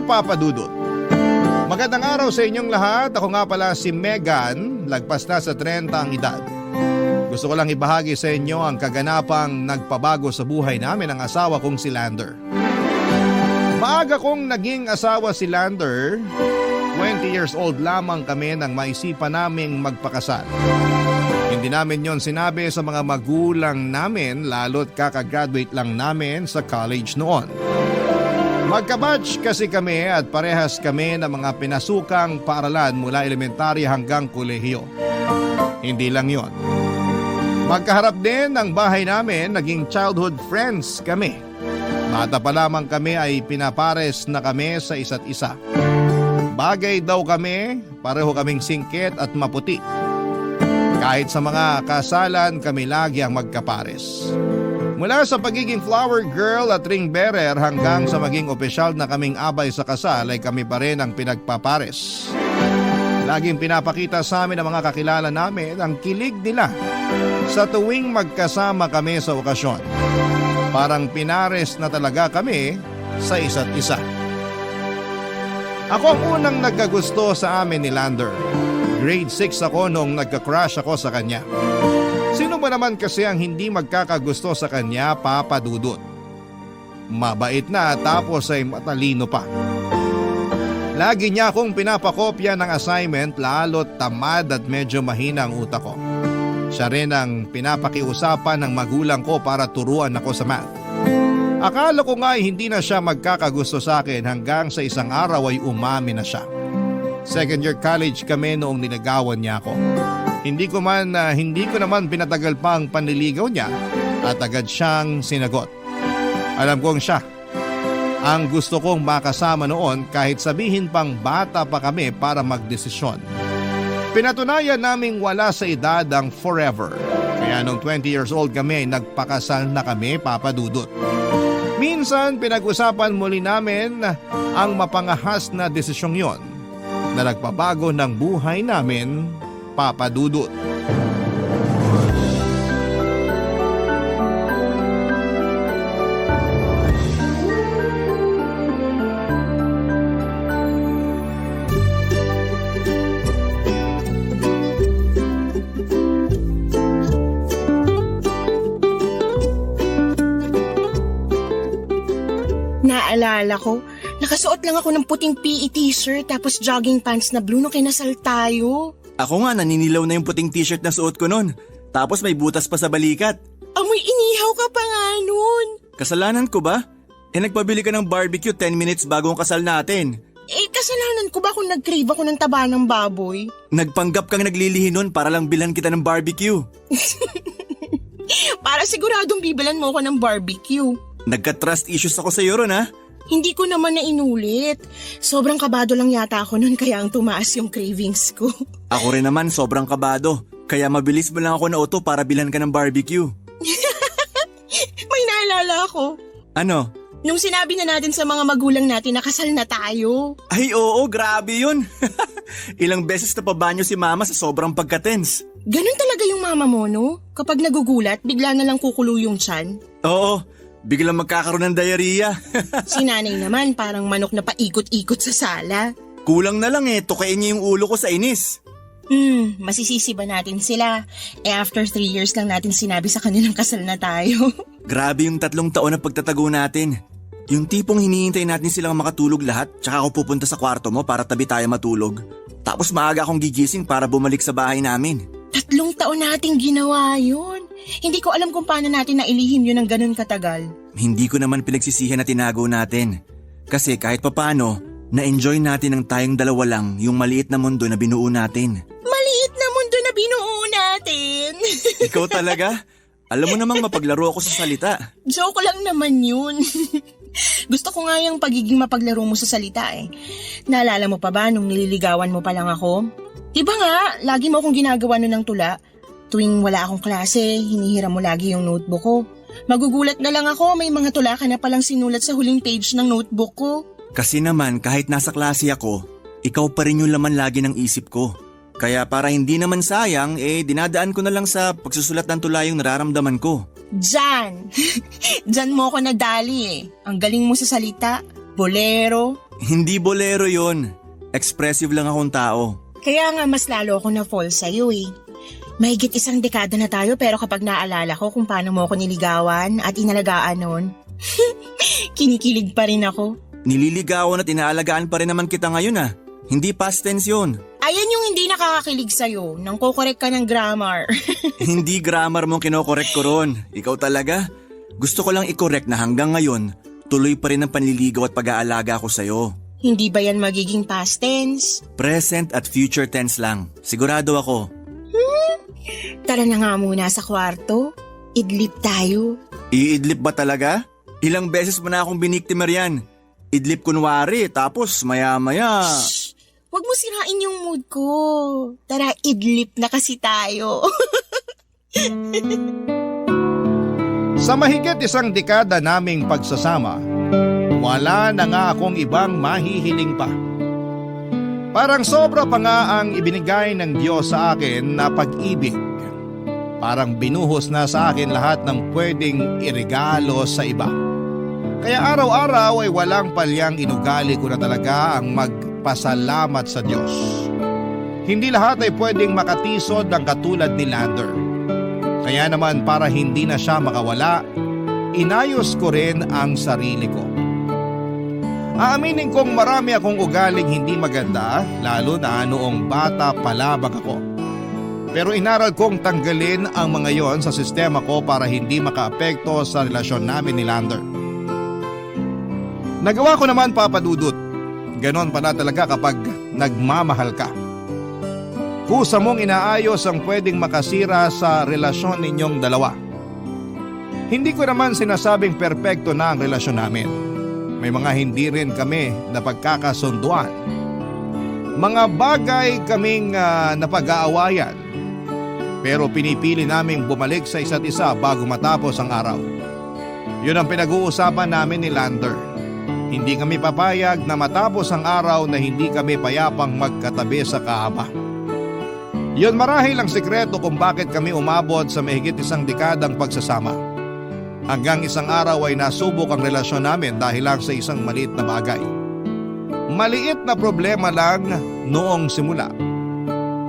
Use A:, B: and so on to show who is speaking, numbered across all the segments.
A: Papa Dudut. Magandang araw sa inyong lahat. Ako nga pala si Megan, lagpas na sa 30 ang edad. Gusto ko lang ibahagi sa inyo ang kaganapang nagpabago sa buhay namin ng asawa kong si Lander. Maaga kong naging asawa si Lander. 20 years old lamang kami nang maisipan naming magpakasal. Hindi namin yon sinabi sa mga magulang namin lalo't kakagraduate lang namin sa college noon. Magkabatch kasi kami at parehas kami ng mga pinasukang paaralan mula elementarya hanggang kolehiyo. Hindi lang yon. Magkaharap din ang bahay namin, naging childhood friends kami. Bata pa lamang kami ay pinapares na kami sa isa't isa. Bagay daw kami, pareho kaming singkit at maputi. Kahit sa mga kasalan kami lagi ang magkapares. Mula sa pagiging flower girl at ring bearer hanggang sa maging opisyal na kaming abay sa kasal ay kami pa rin ang pinagpapares. Laging pinapakita sa amin ng mga kakilala namin ang kilig nila sa tuwing magkasama kami sa okasyon. Parang pinares na talaga kami sa isa't isa. Ako ang unang nagkagusto sa amin ni Lander. Grade 6 ako nung nagka-crush ako sa kanya. Sino ba naman kasi ang hindi magkakagusto sa kanya, Papa Dudut? Mabait na tapos ay matalino pa. Lagi niya akong pinapakopya ng assignment lalo't tamad at medyo mahina ang utak ko. Siya rin ang pinapakiusapan ng magulang ko para turuan ako sa math. Akala ko nga ay hindi na siya magkakagusto sa akin hanggang sa isang araw ay umamin na siya. Second year college kami noong nilagawan niya ako. Hindi ko naman pinatagal pa ang panliligaw niya at agad siyang sinagot. Alam kong siya ang gusto kong makasama noon kahit sabihin pang bata pa kami para magdesisyon. Pinatunayan naming wala sa edad ang forever. Kaya nung 20 years old kami ay nagpakasal na kami, Papa Dudut. Minsan pinag-usapan muli namin ang mapangahas na desisyong yon na nagpabago ng buhay namin, Papa Dudut.
B: Naalala ko, nakasuot lang ako ng puting PE t-shirt tapos jogging pants na blue nung kinasal tayo.
C: Ako nga naninilaw na yung puting t-shirt na suot ko nun. Tapos may butas pa sa balikat.
B: Amoy inihaw ka pa nga nun.
C: Kasalanan ko ba? Nagpabili ka ng barbecue 10 minutes bago ang kasal natin.
B: Kasalanan ko ba kung nag-crave ako ng taba ng baboy?
C: Nagpanggap kang naglilihi nun para lang bilan kita ng barbecue.
B: Para siguradong bibilan mo ako ng barbecue.
C: Nagka-trust issues ako sa iyo ron ha?
B: Hindi ko naman na inulit. Sobrang kabado lang yata ako nun kaya ang tumaas yung cravings ko.
C: Ako rin naman sobrang kabado. Kaya mabilis mo lang ako na auto para bilan ka ng barbecue.
B: May naalala ako.
C: Ano?
B: Nung sinabi na natin sa mga magulang natin na kasal na tayo.
C: Ay oo, grabe yun. Ilang beses na pabanyo si mama sa sobrang pagka-tense.
B: Ganun talaga yung mama mo, no? Kapag nagugulat, bigla na lang kukulo yung tiyan.
C: Oo. Biglang magkakaroon ng diarrhea.
B: Si nanay naman parang manok na paikot-ikot sa sala.
C: Kulang na lang tukain niya yung ulo ko sa inis.
B: Masisisi ba natin sila? After 3 years lang natin sinabi sa kanilang kasal na tayo.
C: Grabe yung 3 taon na pagtatago natin. Yung tipong hinihintay natin silang makatulog lahat tsaka ako pupunta sa kwarto mo para tabi tayo matulog. Tapos maaga akong gigising para bumalik sa bahay namin.
B: 3 taon nating ginawa yun. Hindi ko alam kung paano natin nailihim yun ng ganun katagal.
C: Hindi ko naman pinagsisihan na tinago natin. Kasi kahit papano, na-enjoy natin ng tayong dalawa lang yung maliit na mundo na binuo natin.
B: Maliit na mundo na binuo natin.
C: Ikaw talaga? Alam mo namang mapaglaro ako sa salita.
B: Joke lang naman yun. Gusto ko nga yung pagiging mapaglaro mo sa salita Naalala mo pa ba nung nililigawan mo pa lang ako? Diba nga, lagi mo akong ginagawa nun ng tula. Tuwing wala akong klase, hinihiram mo lagi yung notebook ko. Magugulat na lang ako, may mga tula ka na palang sinulat sa huling page ng notebook ko.
C: Kasi naman kahit nasa klase ako, ikaw pa rin yung laman lagi ng isip ko. Kaya para hindi naman sayang, dinadaan ko na lang sa pagsusulat ng tula yung nararamdaman ko.
B: Diyan! Diyan mo ako nadali Ang galing mo sa salita. Bolero,
C: Hindi bolero yon. Expressive lang akong tao.
B: Kaya nga mas lalo ako na-fall sa'yo eh. Mahigit 1 dekada na tayo pero kapag naalala ko kung paano mo ako niligawan at inalagaan noon, kinikilig pa rin ako.
C: Nililigawan at inaalagaan pa rin naman kita ngayon ah. Hindi past tense yun.
B: Ayan yung hindi nakakakilig sa'yo, nang kukorek ka ng grammar.
C: Hindi grammar mong kinokorek ko ron. Ikaw talaga? Gusto ko lang i-correct na hanggang ngayon, tuloy pa rin ang panliligaw at pag-aalaga ko sa'yo.
B: Hindi ba yan magiging past tense?
C: Present at future tense lang. Sigurado ako.
B: Tara na nga muna sa kwarto. Idlip tayo.
C: Iidlip ba talaga? Ilang beses mo na akong biniktimar yan. Idlip kunwari, tapos maya-maya.
B: Shh! Huwag mo sirain yung mood ko. Tara, idlip na kasi tayo.
A: Sa mahigit 1 dekada naming pagsasama, wala na nga akong ibang mahihiling pa. Parang sobra pa nga ang ibinigay ng Diyos sa akin na pag-ibig. Parang binuhos na sa akin lahat ng pwedeng iregalo sa iba. Kaya araw-araw ay walang palyang inugali ko na talaga ang magpasalamat sa Diyos. Hindi lahat ay pwedeng makatisod ng katulad ni Lander. Kaya naman para hindi na siya makawala, inayos ko rin ang sarili ko. Aaminin kong marami akong ugaling hindi maganda, lalo na noong bata pa lamang ako. Pero inaral kong tanggalin ang mga yon sa sistema ko para hindi makaapekto sa relasyon namin ni Lander. Nagawa ko naman, Papa Dudut. Ganon pala talaga kapag nagmamahal ka. Kusa mong inaayos ang pwedeng makasira sa relasyon ninyong dalawa. Hindi ko naman sinasabing perpekto na ang relasyon namin. May mga hindi rin kami napagkakasunduan. Mga bagay kaming napag-aawayan. Pero pinipili naming bumalik sa isa't isa bago matapos ang araw. Yun ang pinag-uusapan namin ni Lander. Hindi kami papayag na matapos ang araw na hindi kami payapang magkatabi sa kahaba. Yun marahil ang sikreto kung bakit kami umabot sa mahigit 1 dekadang pagsasama. Hanggang isang araw ay nasubok ang relasyon namin dahil lang sa isang maliit na bagay. Maliit na problema lang noong simula.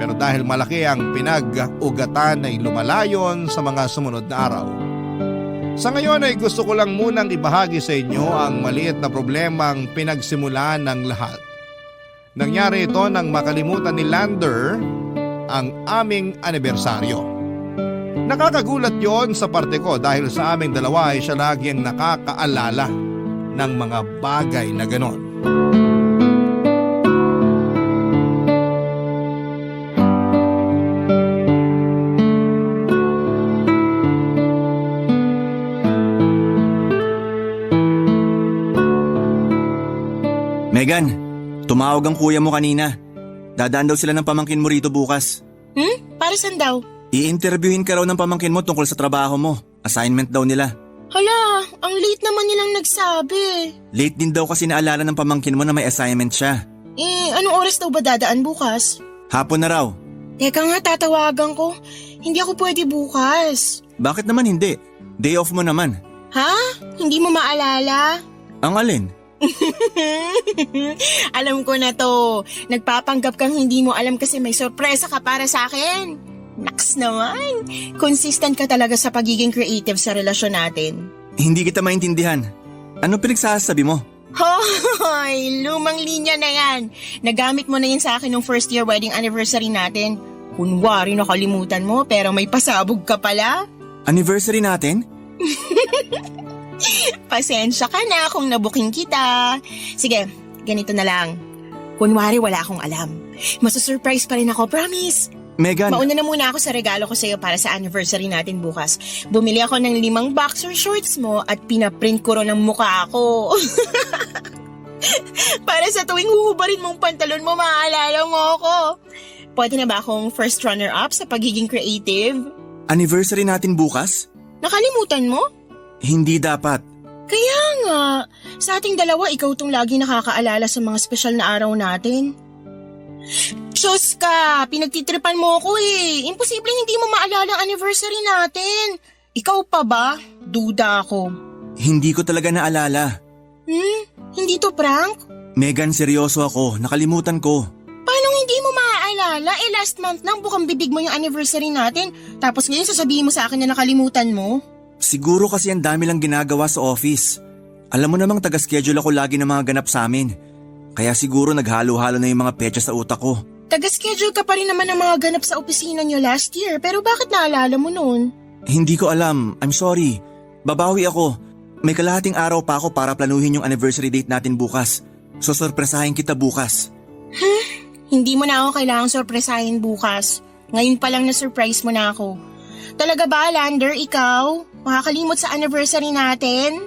A: Pero dahil malaki ang pinag-ugatan ay lumalayon sa mga sumunod na araw. Sa ngayon ay gusto ko lang munang ibahagi sa inyo ang maliit na problemang pinagsimulan ng lahat. Nangyari ito nang makalimutan ni Lander ang aming anibersaryo. Nakakagulat yon sa parte ko dahil sa aming dalawa ay siya lagi ang nakakaalala ng mga bagay na ganon.
C: Megan, tumawag ang kuya mo kanina. Dadaan daw sila ng pamangkin mo rito bukas.
B: Para saan daw?
C: I-interviewin ka raw ng pamangkin mo tungkol sa trabaho mo. Assignment daw nila.
B: Hala, ang late naman nilang nagsabi.
C: Late din daw kasi naalala ng pamangkin mo na may assignment siya.
B: Anong oras daw ba dadaan bukas?
C: Hapon na raw.
B: Teka nga, tatawagan ko. Hindi ako pwede bukas.
C: Bakit naman hindi? Day off mo naman.
B: Ha? Hindi mo maalala?
C: Ang alin?
B: Alam ko na to. Nagpapanggap kang hindi mo alam kasi may sorpresa ka para sa akin. Naks naman. Consistent ka talaga sa pagiging creative sa relasyon natin.
C: Hindi kita maintindihan. Ano pinagsasabi mo?
B: Hoy, lumang linya na yan. Nagamit mo na yan sa akin nung first year wedding anniversary natin. Kunwari nakalimutan mo pero may pasabog ka pala.
C: Anniversary natin?
B: Pasensya ka na kung nabuking kita. Sige, ganito na lang. Kunwari wala akong alam. Masusurprise pa rin ako, promise.
C: Megan.
B: Mauna na muna ako sa regalo ko sa'yo para sa anniversary natin bukas. Bumili ako ng 5 boxer shorts mo at pinaprint ko ron ang mukha ko. Para sa tuwing huhubarin mong pantalon mo, maaalala mo ako. Pwede na ba akong first runner-up sa pagiging creative?
C: Anniversary natin bukas?
B: Nakalimutan mo?
C: Hindi dapat.
B: Kaya nga, sa ating dalawa, ikaw tong lagi nakakaalala sa mga special na araw natin. Diyos ka, pinagtitripan mo ako eh. Imposible hindi mo maalala ang anniversary natin. Ikaw pa ba? Duda ako.
C: Hindi ko talaga naalala.
B: Hindi to prank?
C: Megan, seryoso ako. Nakalimutan ko.
B: Paano hindi mo maaalala? Last month nang bukang bibig mo yung anniversary natin. Tapos ngayon sasabihin mo sa akin na nakalimutan mo?
C: Siguro kasi ang dami lang ginagawa sa office. Alam mo namang taga-schedule ako lagi ng mga ganap sa amin. Kaya siguro naghalo-halo na yung mga petsa sa utak ko.
B: Taga-schedule ka pa rin naman ng mga ganap sa opisina nyo last year. Pero bakit naalala mo nun?
C: Hindi ko alam. I'm sorry. Babawi ako. May kalahating araw pa ako para planuhin yung anniversary date natin bukas. So sorpresahin kita bukas.
B: Hindi mo na ako kailangang sorpresahin bukas. Ngayon pa lang na-surprise mo na ako. Talaga ba, Lander, ikaw? Makakalimot sa anniversary natin?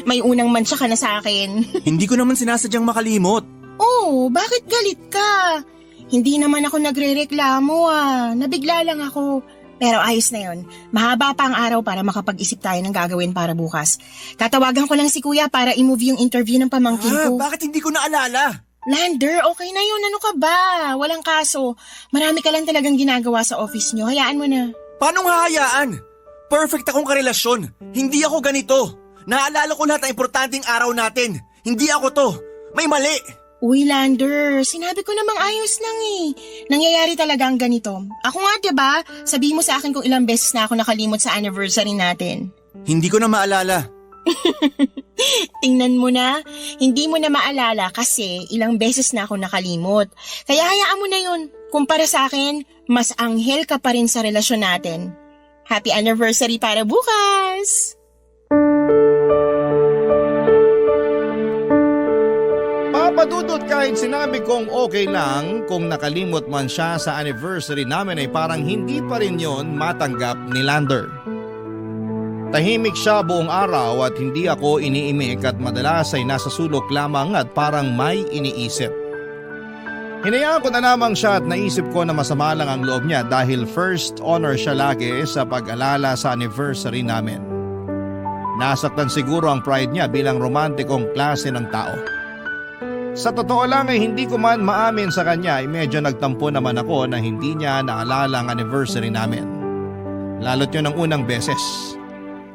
B: May unang mantsa ka na sa akin.
C: Hindi ko naman sinasadyang makalimot.
B: Oh, bakit galit ka? Hindi naman ako nagre-reklamo Nabigla lang ako. Pero ayos na yon. Mahaba pa ang araw para makapag-isip tayo ng gagawin para bukas. Tatawagan ko lang si Kuya para i-move yung interview ng pamangkin ko.
C: Bakit hindi ko naalala?
B: Lander, okay na yun. Ano ka ba? Walang kaso. Marami ka lang talagang ginagawa sa office nyo. Hayaan mo na.
C: Paano hahayaan? Perfect akong karelasyon. Hindi ako ganito. Naalala ko lahat ng importanteng araw natin. Hindi ako to. May mali.
B: Uy, Lander, sinabi ko namang ayos lang Nangyayari talaga ang ganito. Ako nga, diba? Sabi mo sa akin kung ilang beses na ako nakalimot sa anniversary natin.
C: Hindi ko na maalala.
B: Tingnan mo na, hindi mo na maalala kasi ilang beses na ako nakalimot. Kaya hayaan mo na yun. Kumpara sa akin, mas anghel ka pa rin sa relasyon natin. Happy anniversary para bukas!
A: Papadudot kahit sinabi kong okay lang kung nakalimot man siya sa anniversary namin ay parang hindi pa rin yon matanggap ni Lander. Tahimik siya buong araw at hindi ako iniimik at madalas ay nasa sulok lamang at parang may iniisip. Hinayaan ko na lamang siya at naisip ko na masama lang ang loob niya dahil first honor siya lagi sa pag-alala sa anniversary namin. Nasaktan siguro ang pride niya bilang romantikong klase ng tao. Sa totoo lang ay hindi ko man maamin sa kanya ay medyo nagtampo naman ako na hindi niya naalala ang anniversary namin. Lalo't yun ang unang beses.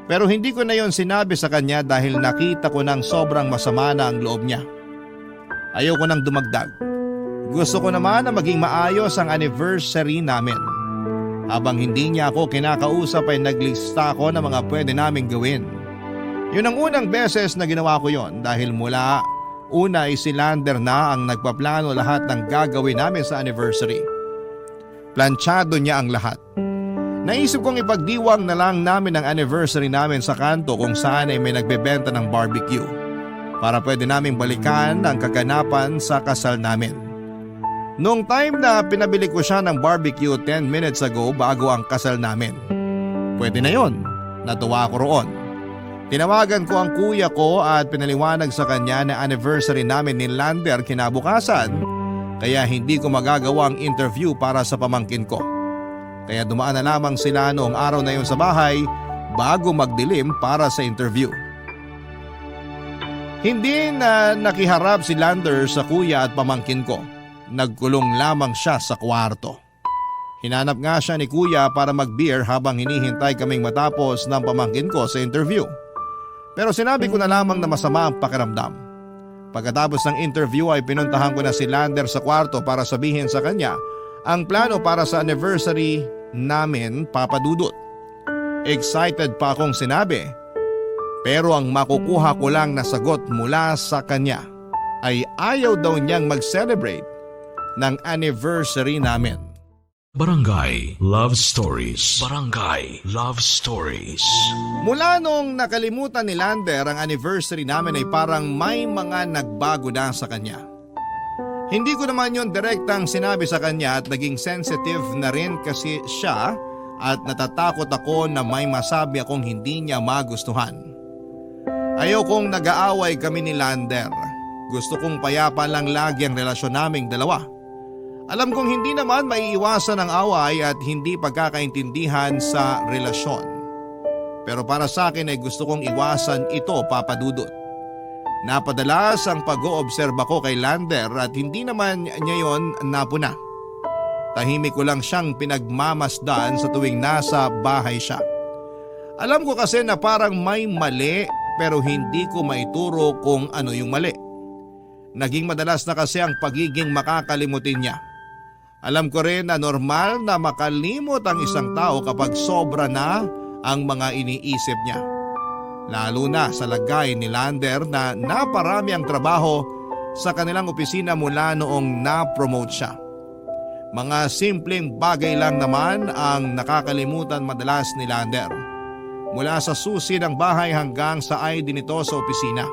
A: Pero hindi ko na yon sinabi sa kanya dahil nakita ko ng sobrang masama na ang loob niya. Ayoko nang dumagdag. Gusto ko naman na maging maayos ang anniversary namin. Habang hindi niya ako kinakausap ay naglista ako ng mga pwede naming gawin. Yun ang unang beses na ginawa ko yon dahil mula una ay si Lander na ang nagpaplano lahat ng gagawin namin sa anniversary. Planchado niya ang lahat. Naisip kong ipagdiwang na lang namin ang anniversary namin sa kanto kung saan ay may nagbebenta ng barbecue para pwede naming balikan ang kaganapan sa kasal namin. Noong time na pinabili ko siya ng barbecue 10 minutes ago bago ang kasal namin. Pwede na yon. Natuwa ako roon. Tinawagan ko ang kuya ko at pinaliwanag sa kanya na anniversary namin ni Lander kinabukasan kaya hindi ko magagawa ang interview para sa pamangkin ko. Kaya dumaan na lamang sila noong araw na yun sa bahay bago magdilim para sa interview. Hindi na nakiharap si Lander sa kuya at pamangkin ko. Nagkulong lamang siya sa kwarto. Hinanap nga siya ni kuya para mag-beer habang hinihintay kaming matapos ng pamangkin ko sa interview. Pero sinabi ko na lamang na masama ang pakiramdam. Pagkatapos ng interview ay pinuntahan ko na si Lander sa kwarto para sabihin sa kanya ang plano para sa anniversary namin, Papa Dudut. Excited pa akong sinabi. Pero ang makukuha ko lang na sagot mula sa kanya ay ayaw daw niyang mag-celebrate ng anniversary namin.
D: Barangay Love Stories. Barangay Love Stories.
A: Mula nung nakalimutan ni Lander ang anniversary namin ay parang may mga nagbago na sa kanya. Hindi ko naman yon direktang sinabi sa kanya at naging sensitive na rin kasi siya at natatakot ako na may masabi akong hindi niya magustuhan. Ayaw kong nag-aaway kami ni Lander. Gusto kong payapa lang lagi ang relasyon naming dalawa. Alam kong hindi naman maiiwasan ang away at hindi pagkakaintindihan sa relasyon. Pero para sa akin ay gusto kong iwasan ito, Papa Dudut. Napadalas ang pag-oobserba ko kay Lander at hindi naman niya yon napuna. Tahimik ko lang siyang pinagmamasdan sa tuwing nasa bahay siya. Alam ko kasi na parang may mali pero hindi ko maituro kung ano yung mali. Naging madalas na kasi ang pagiging makakalimutin niya. Alam ko rin na normal na makalimot ang isang tao kapag sobra na ang mga iniisip niya. Lalo na sa lagay ni Lander na naparami ang trabaho sa kanilang opisina mula noong na-promote siya. Mga simpleng bagay lang naman ang nakakalimutan madalas ni Lander. Mula sa susi ng bahay hanggang sa ID nito sa opisina.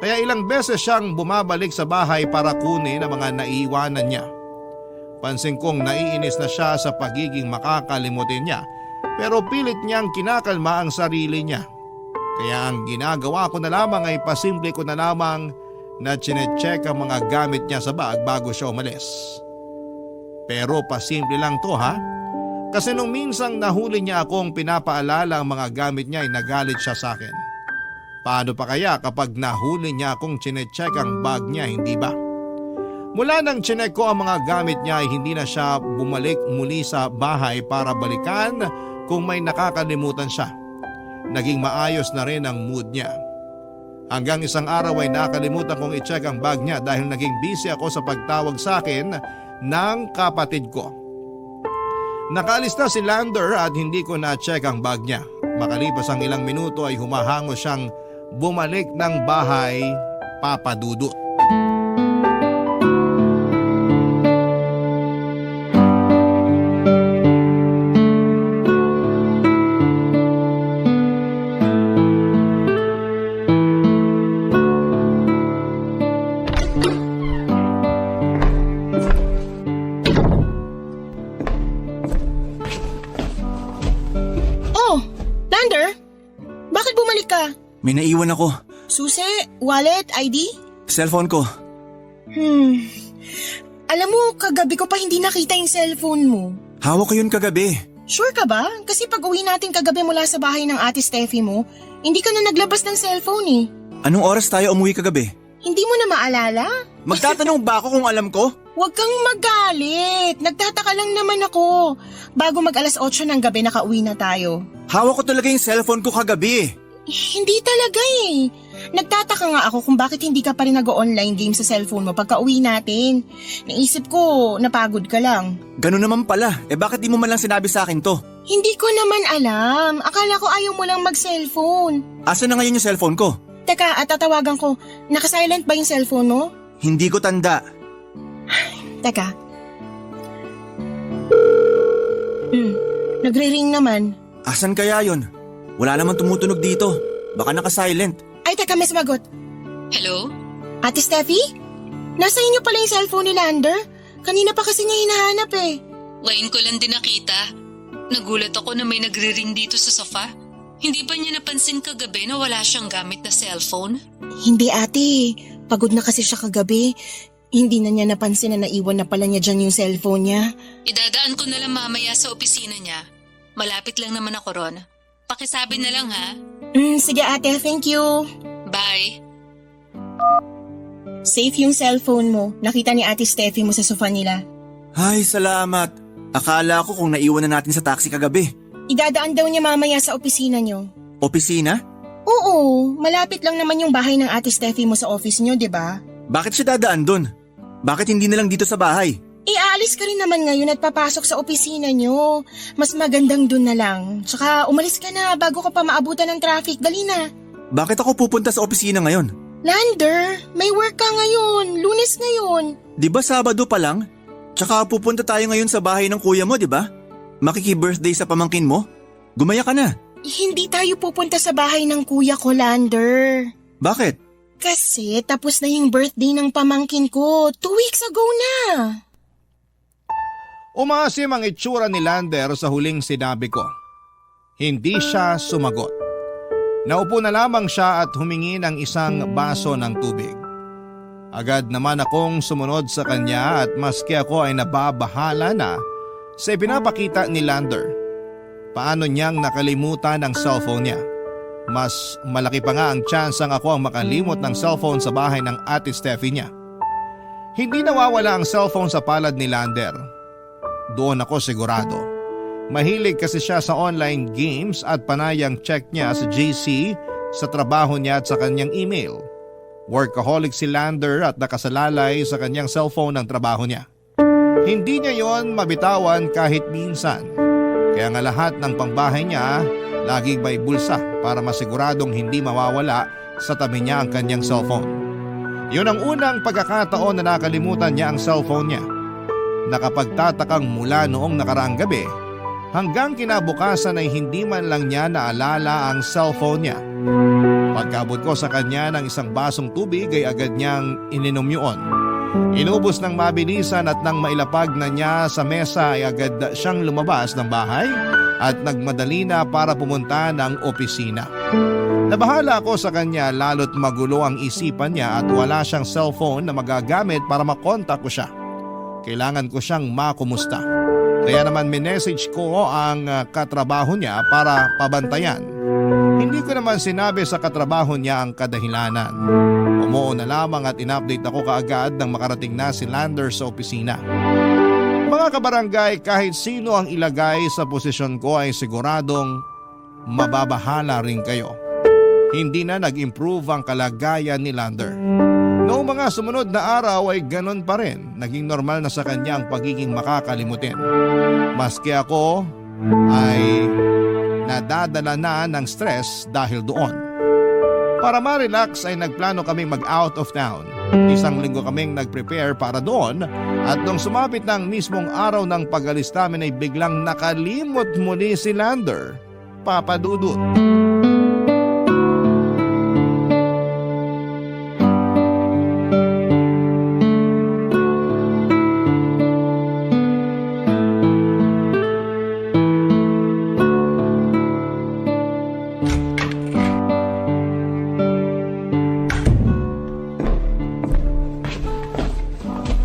A: Kaya ilang beses siyang bumabalik sa bahay para kunin ang mga naiiwanan niya. Pansin kong naiinis na siya sa pagiging makakalimutin niya pero pilit niyang kinakalma ang sarili niya. Kaya ang ginagawa ko na lamang ay pasimple ko na lamang na chinecheck ang mga gamit niya sa bag bago siya umalis. Pero pasimple lang to ha. Kasi nung minsang nahuli niya akong pinapaalala ang mga gamit niya ay nagalit siya sa akin. Paano pa kaya kapag nahuli niya akong chinecheck ang bag niya, hindi ba? Mula nang chinek ko ang mga gamit niya ay hindi na siya bumalik muli sa bahay para balikan kung may nakakalimutan siya. Naging maayos na rin ang mood niya. Hanggang isang araw ay nakalimutan kong i-check ang bag niya dahil naging busy ako sa pagtawag sa akin ng kapatid ko. Nakaalis na si Lander at hindi ko na-check ang bag niya. Makalipas ang ilang minuto ay humahango siyang bumalik ng bahay, Papa Dudut.
C: May naiwan ako.
B: Susi, wallet, ID?
C: Cellphone ko.
B: Alam mo, kagabi ko pa hindi nakita yung cellphone mo.
C: Hawak ko yun kagabi.
B: Sure ka ba? Kasi pag uwi natin kagabi mula sa bahay ng ate Steffi mo, hindi ka na naglabas ng cellphone eh.
C: Anong oras tayo umuwi kagabi?
B: Hindi mo na maalala?
C: Magtatanong ba ako kung alam ko?
B: Huwag kang magalit. Nagtataka lang naman ako. Bago mag alas 8 ng gabi nakauwi na tayo.
C: Hawak ko talaga yung cellphone ko kagabi.
B: Hindi talaga eh. Nagtataka nga ako kung bakit hindi ka pa rin nag-online game sa cellphone mo pagka uwi natin. Naisip ko, napagod ka lang.
C: Ganun naman pala. Bakit di mo man lang sinabi sa akin to?
B: Hindi ko naman alam. Akala ko ayaw mo lang mag-cellphone.
C: Asa na ngayon yung cellphone ko?
B: Teka, at tatawagan ko. Naka-silent ba yung cellphone mo?
C: Hindi ko tanda.
B: Teka. Nagre-ring naman.
C: Asan kaya yun? Wala naman tumutunog dito. Baka naka-silent.
B: Ay, teka, may sumagot.
E: Hello?
B: Ate Steffi? Nasa inyo pala yung cellphone ni Lander? Kanina pa kasi niya hinahanap eh.
E: Ngayon ko lang din nakita. Nagulat ako na may nagre-ring dito sa sofa. Hindi ba niya napansin kagabi na wala siyang gamit na cellphone?
B: Hindi ate. Pagod na kasi siya kagabi. Hindi na niya napansin na naiwan na pala niya dyan yung cellphone niya.
E: Idadaan ko na lang mamaya sa opisina niya. Malapit lang naman ako ron. Pakisabi na lang ha.
B: Sige ate, thank you.
E: Bye.
B: Safe yung cellphone mo. Nakita ni ate Steffi mo sa sofa nila.
C: Ay, salamat. Akala ko kung naiwan na natin sa taxi kagabi.
B: Idadaan daw niya mamaya sa opisina niyo.
C: Opisina?
B: Oo, malapit lang naman yung bahay ng ate Steffi mo sa office niyo, di ba?
C: Bakit siya dadaan dun? Bakit hindi na lang dito sa bahay?
B: Aalis ka rin naman ngayon at papasok sa opisina niyo. Mas magandang dun na lang. Tsaka umalis ka na bago ka pa maabutan ng traffic. Dali na.
C: Bakit ako pupunta sa opisina ngayon?
B: Lander, may work ka ngayon. Lunes ngayon.
C: Di ba Sabado pa lang? Tsaka pupunta tayo ngayon sa bahay ng kuya mo, di ba? Makiki-birthday sa pamangkin mo? Gumaya ka na.
B: Hindi tayo pupunta sa bahay ng kuya ko, Lander.
C: Bakit?
B: Kasi tapos na yung birthday ng pamangkin ko. 2 weeks ago na.
A: Umasim ang itsura ni Lander sa huling sinabi ko. Hindi siya sumagot. Naupo na lamang siya at humingi ng isang baso ng tubig. Agad naman akong sumunod sa kanya at maski ako ay nababahala na sa ipinapakita ni Lander. Paano niyang nakalimutan ang cellphone niya? Mas malaki pa nga ang tsansang ako ang makalimot ng cellphone sa bahay ng ate Steffi niya. Hindi nawawala ang cellphone sa palad ni Lander. Doon ako sigurado. Mahilig kasi siya sa online games at panayang check niya sa GC, sa trabaho niya at sa kanyang email. Workaholic si Lander at nakasalalay sa kanyang cellphone ang trabaho niya. Hindi niya yon mabitawan kahit minsan. Kaya nga lahat ng pangbahay niya laging may bulsa para masiguradong hindi mawawala sa tabi niya ang kanyang cellphone. Yun ang unang pagkakataon na nakalimutan niya ang cellphone niya. Nakapagtatakang mula noong nakaraang gabi hanggang kinabukasan ay hindi man lang niya naalala ang cellphone niya. Pagkabot ko sa kanya ng isang basong tubig ay agad niyang ininom yun. Inubos ng mabilisan at nang mailapag na niya sa mesa ay agad siyang lumabas ng bahay at nagmadali na para pumunta ng opisina. Nabahala ako sa kanya lalo't magulo ang isipan niya at wala siyang cellphone na magagamit para makontak ko siya. Kailangan ko siyang makumusta. Kaya naman minessage ko ang katrabaho niya para pabantayan. Hindi ko naman sinabi sa katrabaho niya ang kadahilanan. Umuo na lamang at in-update ako kaagad nang makarating na si Lander sa opisina. Mga kabarangay, kahit sino ang ilagay sa posisyon ko ay siguradong mababahala rin kayo. Hindi na nag-improve ang kalagayan ni Lander. Noong mga sumunod na araw ay ganon pa rin. Naging normal na sa kanya ang pagiging makakalimutin. Maski ako ay nadadala na ng stress dahil doon. Para ma-relax ay nagplano kaming mag-out of town. Isang linggo kaming nag-prepare para doon at nung sumapit ng mismong araw ng pag-alis namin ay biglang nakalimot muli si Lander. Papa Dudut.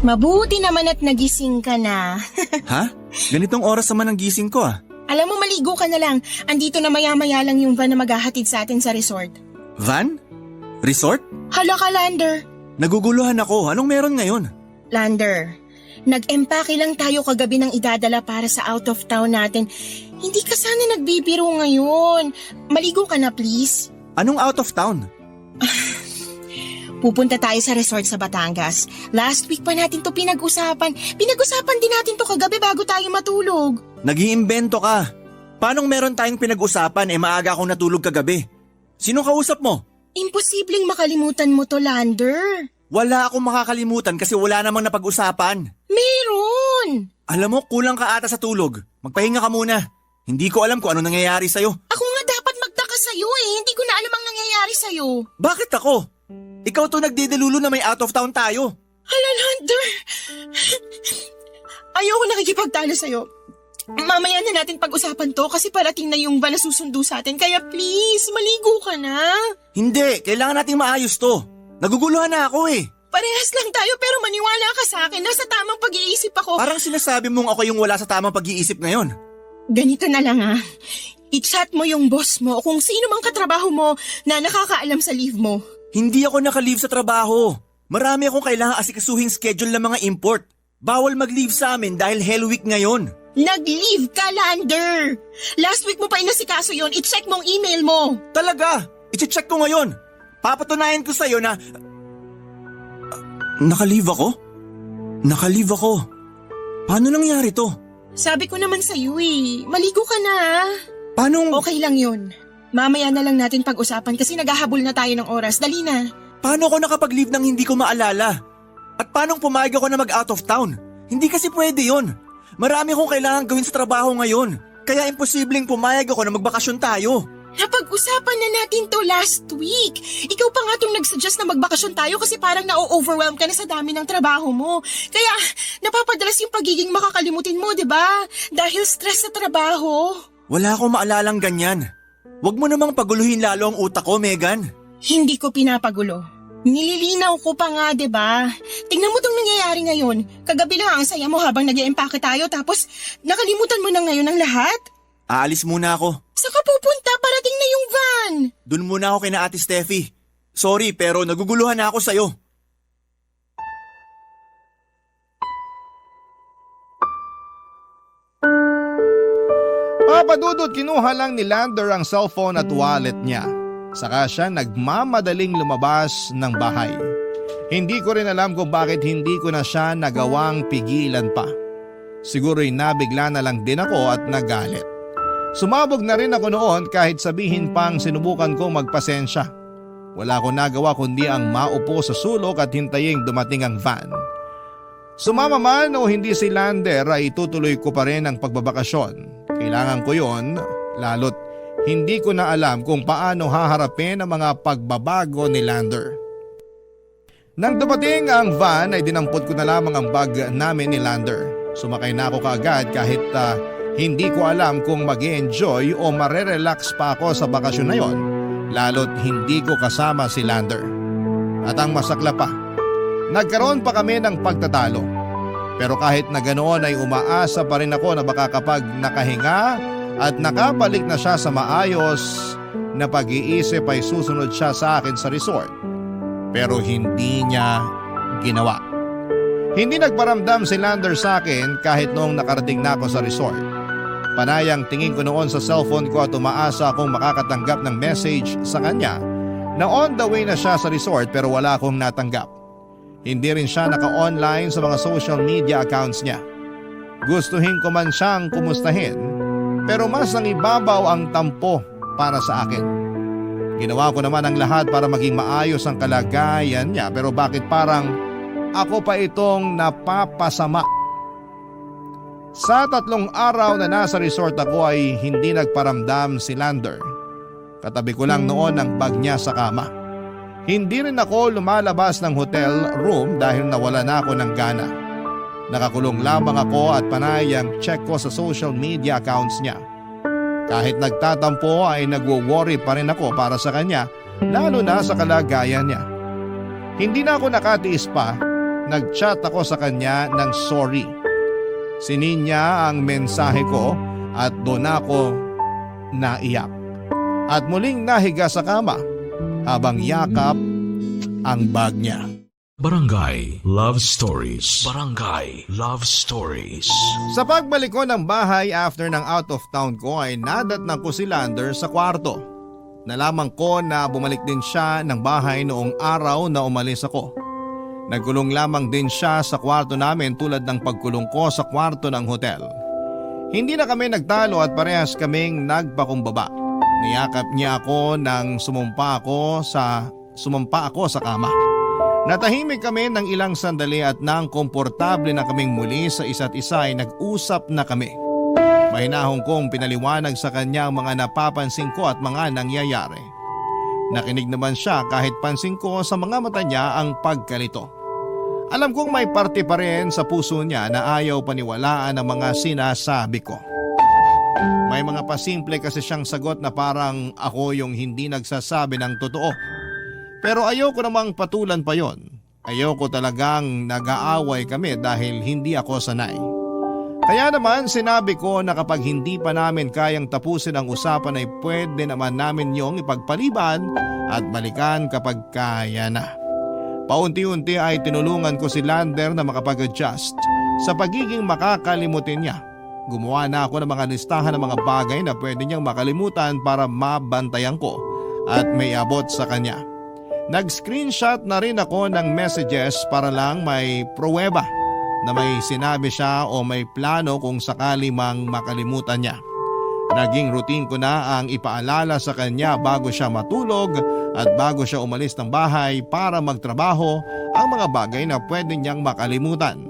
B: Mabuti naman at nagising ka na.
C: Ha? Ganitong oras naman ang gising ko ah.
B: Alam mo, maligo ka na lang. Andito na maya-maya lang yung van na maghahatid sa atin sa resort.
C: Van? Resort?
B: Hala ka, Lander.
C: Naguguluhan ako. Anong meron ngayon?
B: Lander, nag-empake lang tayo kagabi ng idadala para sa out of town natin. Hindi ka sana nagbibiro ngayon. Maligo ka na, please.
C: Anong out of town?
B: Pupunta tayo sa resort sa Batangas. Last week pa natin to pinag-usapan. Pinag-usapan din natin to kagabi bago tayo matulog.
C: Nag-iimbento ka. Paanong meron tayong pinag-usapan maaga akong natulog kagabi? Sinong kausap mo?
B: Imposibleng makalimutan mo to, Lander.
C: Wala akong makakalimutan kasi wala namang napag-usapan.
B: Meron!
C: Alam mo, kulang ka ata sa tulog. Magpahinga ka muna. Hindi ko alam kung ano nangyayari sa'yo.
B: Ako nga dapat magtaka sa'yo eh. Hindi ko na alam ang nangyayari sa'yo.
C: Bakit ako? Ikaw to nagdidelulo na may out of town tayo.
B: Hala, Lander. Ayoko nakikipagtalo sa'yo. Mamaya na natin pag-usapan to kasi parating na yung van na susundo sa atin. Kaya please, maligo ka na.
C: Hindi, kailangan nating maayos to. Naguguluhan na ako eh.
B: Parehas lang tayo pero maniwala ka sa akin. Nasa tamang pag-iisip ako.
C: Parang sinasabi mong ako yung wala sa tamang pag-iisip ngayon.
B: Ganito na lang ah. I-chat mo yung boss mo o kung sino mang katrabaho mo na nakakaalam sa leave mo.
C: Hindi ako naka-leave sa trabaho. Marami akong kailangan asikasuhing schedule ng mga import. Bawal mag-leave sa amin dahil Hell Week ngayon.
B: Nag-leave ka, Lander! Last week mo pa inasikaso yun. I-check mo ang email mo.
C: Talaga? I-check ko ngayon. Papatunayan ko sa'yo na... Naka-leave ako? Naka-leave ako. Paano nangyari to?
B: Sabi ko naman sa'yo eh. Maligo ka na.
C: Paano...
B: Okay lang yun. Mamaya na lang natin pag-usapan kasi naghahabol na tayo ng oras. Dali na.
C: Paano ako nakapag-leave nang hindi ko maalala? At paano pumayag ako na mag-out of town? Hindi kasi pwede yon. Marami akong kailangan gawin sa trabaho ngayon. Kaya imposibleng pumayag ako na magbakasyon tayo.
B: Napag-usapan na natin to last week. Ikaw pa nga itong nagsuggest na magbakasyon tayo kasi parang na-overwhelm ka na sa dami ng trabaho mo. Kaya napapadalas yung pagiging makakalimutin mo, di ba? Dahil stress sa trabaho.
C: Wala akong maalalang ganyan. Huwag mo namang paguluhin lalo ang utak ko, Megan.
B: Hindi ko pinapagulo. Nililinaw ko pa nga, 'di ba? Tingnan mo 'tong nangyayari ngayon. Kagabi lang ang saya mo habang nag-e-empake tayo tapos nakalimutan mo na ngayon ang lahat?
C: Aalis muna ako.
B: Saan ka pupunta? Parating na yung van.
C: Doon muna ako kina Ate Steffi. Sorry pero naguguluhan na ako sa'yo.
A: Papadudot kinuha lang ni Lander ang cellphone at wallet niya. Saka siya nagmamadaling lumabas ng bahay. Hindi ko rin alam kung bakit hindi ko na siya nagawang pigilan pa. Siguro'y nabigla na lang din ako at nagalit. Sumabog na rin ako noon kahit sabihin pang sinubukan ko magpasensya. Wala ko nagawa kundi ang maupo sa sulok at hintaying dumating ang van. Sumama man o hindi si Lander ay itutuloy ko pa rin ang pagbabakasyon. Kailangan ko yon, lalo't hindi ko na alam kung paano haharapin ang mga pagbabago ni Lander. Nang dumating ang van ay dinampot ko na lamang ang bag namin ni Lander. Sumakay na ako kaagad kahit hindi ko alam kung mag-enjoy o marerelax pa ako sa bakasyon na yon, lalo't hindi ko kasama si Lander. At ang masakla pa, nagkaroon pa kami ng pagtatalo. Pero kahit na ganoon ay umaasa pa rin ako na baka kapag nakahinga at nakabalik na siya sa maayos na pag-iisip ay susunod siya sa akin sa resort. Pero hindi niya ginawa. Hindi nagparamdam si Lander sa akin kahit noong nakarating na ako sa resort. Panayang tingin ko noon sa cellphone ko at umaasa akong makakatanggap ng message sa kanya na on the way na siya sa resort pero wala akong natanggap. Hindi rin siya naka-online sa mga social media accounts niya. Gustuhin ko man siyang kumustahin pero mas nangibabaw ang tampo para sa akin. Ginawa ko naman ang lahat para maging maayos ang kalagayan niya pero bakit parang ako pa itong napapasama? Sa 3 araw na nasa resort ako ay hindi nagparamdam si Lander. Katabi ko lang noon ang bag niya sa kama. Hindi rin ako lumalabas ng hotel room dahil nawala na ako ng gana. Nakakulong lamang ako at panayang check ko sa social media accounts niya. Kahit nagtatampo ay nagwo-worry pa rin ako para sa kanya, lalo na sa kalagayan niya. Hindi na ako nakatiis pa, nag-chat ako sa kanya ng sorry. Sinin niya ang mensahe ko at doon ako naiyak. At muling nahiga sa kama habang yakap ang bag niya.
D: Barangay Love Stories. Barangay Love Stories.
A: Sa pagbalik ko ng bahay after ng out of town ko ay nadatnan ko si Lander sa kwarto. Nalaman ko na bumalik din siya ng bahay noong araw na umalis ako. Nagkulong lamang din siya sa kwarto namin tulad ng pagkulong ko sa kwarto ng hotel. Hindi na kami nagtalo at parehas kaming nagpakumbaba. Niyakap niya ako nang sumumpa ako sa kama. Natahimik kami ng ilang sandali at nang komportable na kaming muli sa isa't isa ay nag-usap na kami. Mahinahon kong pinaliwanag sa kanya ang mga napapansin ko at mga nangyayari. Nakinig naman siya kahit pansin ko sa mga mata niya ang pagkalito. Alam kong may parte pa rin sa puso niya na ayaw paniwalaan ang mga sinasabi ko. May mga pasimple kasi siyang sagot na parang ako yung hindi nagsasabi ng totoo. Pero ayoko namang patulan pa yon. Ayoko talagang nag-aaway kami dahil hindi ako sanay. Kaya naman sinabi ko na kapag hindi pa namin kayang tapusin ang usapan ay pwede naman namin yung ipagpaliban at balikan kapag kaya na. Paunti-unti ay tinulungan ko si Lander na makapag-adjust sa pagiging makakalimutin niya. Gumawa na ako ng mga listahan ng mga bagay na pwede niyang makalimutan para mabantayan ko at may abot sa kanya. Nag-screenshot na rin ako ng messages para lang may pruweba na may sinabi siya o may plano kung sakali mang makalimutan niya. Naging routine ko na ang ipaalala sa kanya bago siya matulog at bago siya umalis ng bahay para magtrabaho ang mga bagay na pwede niyang makalimutan.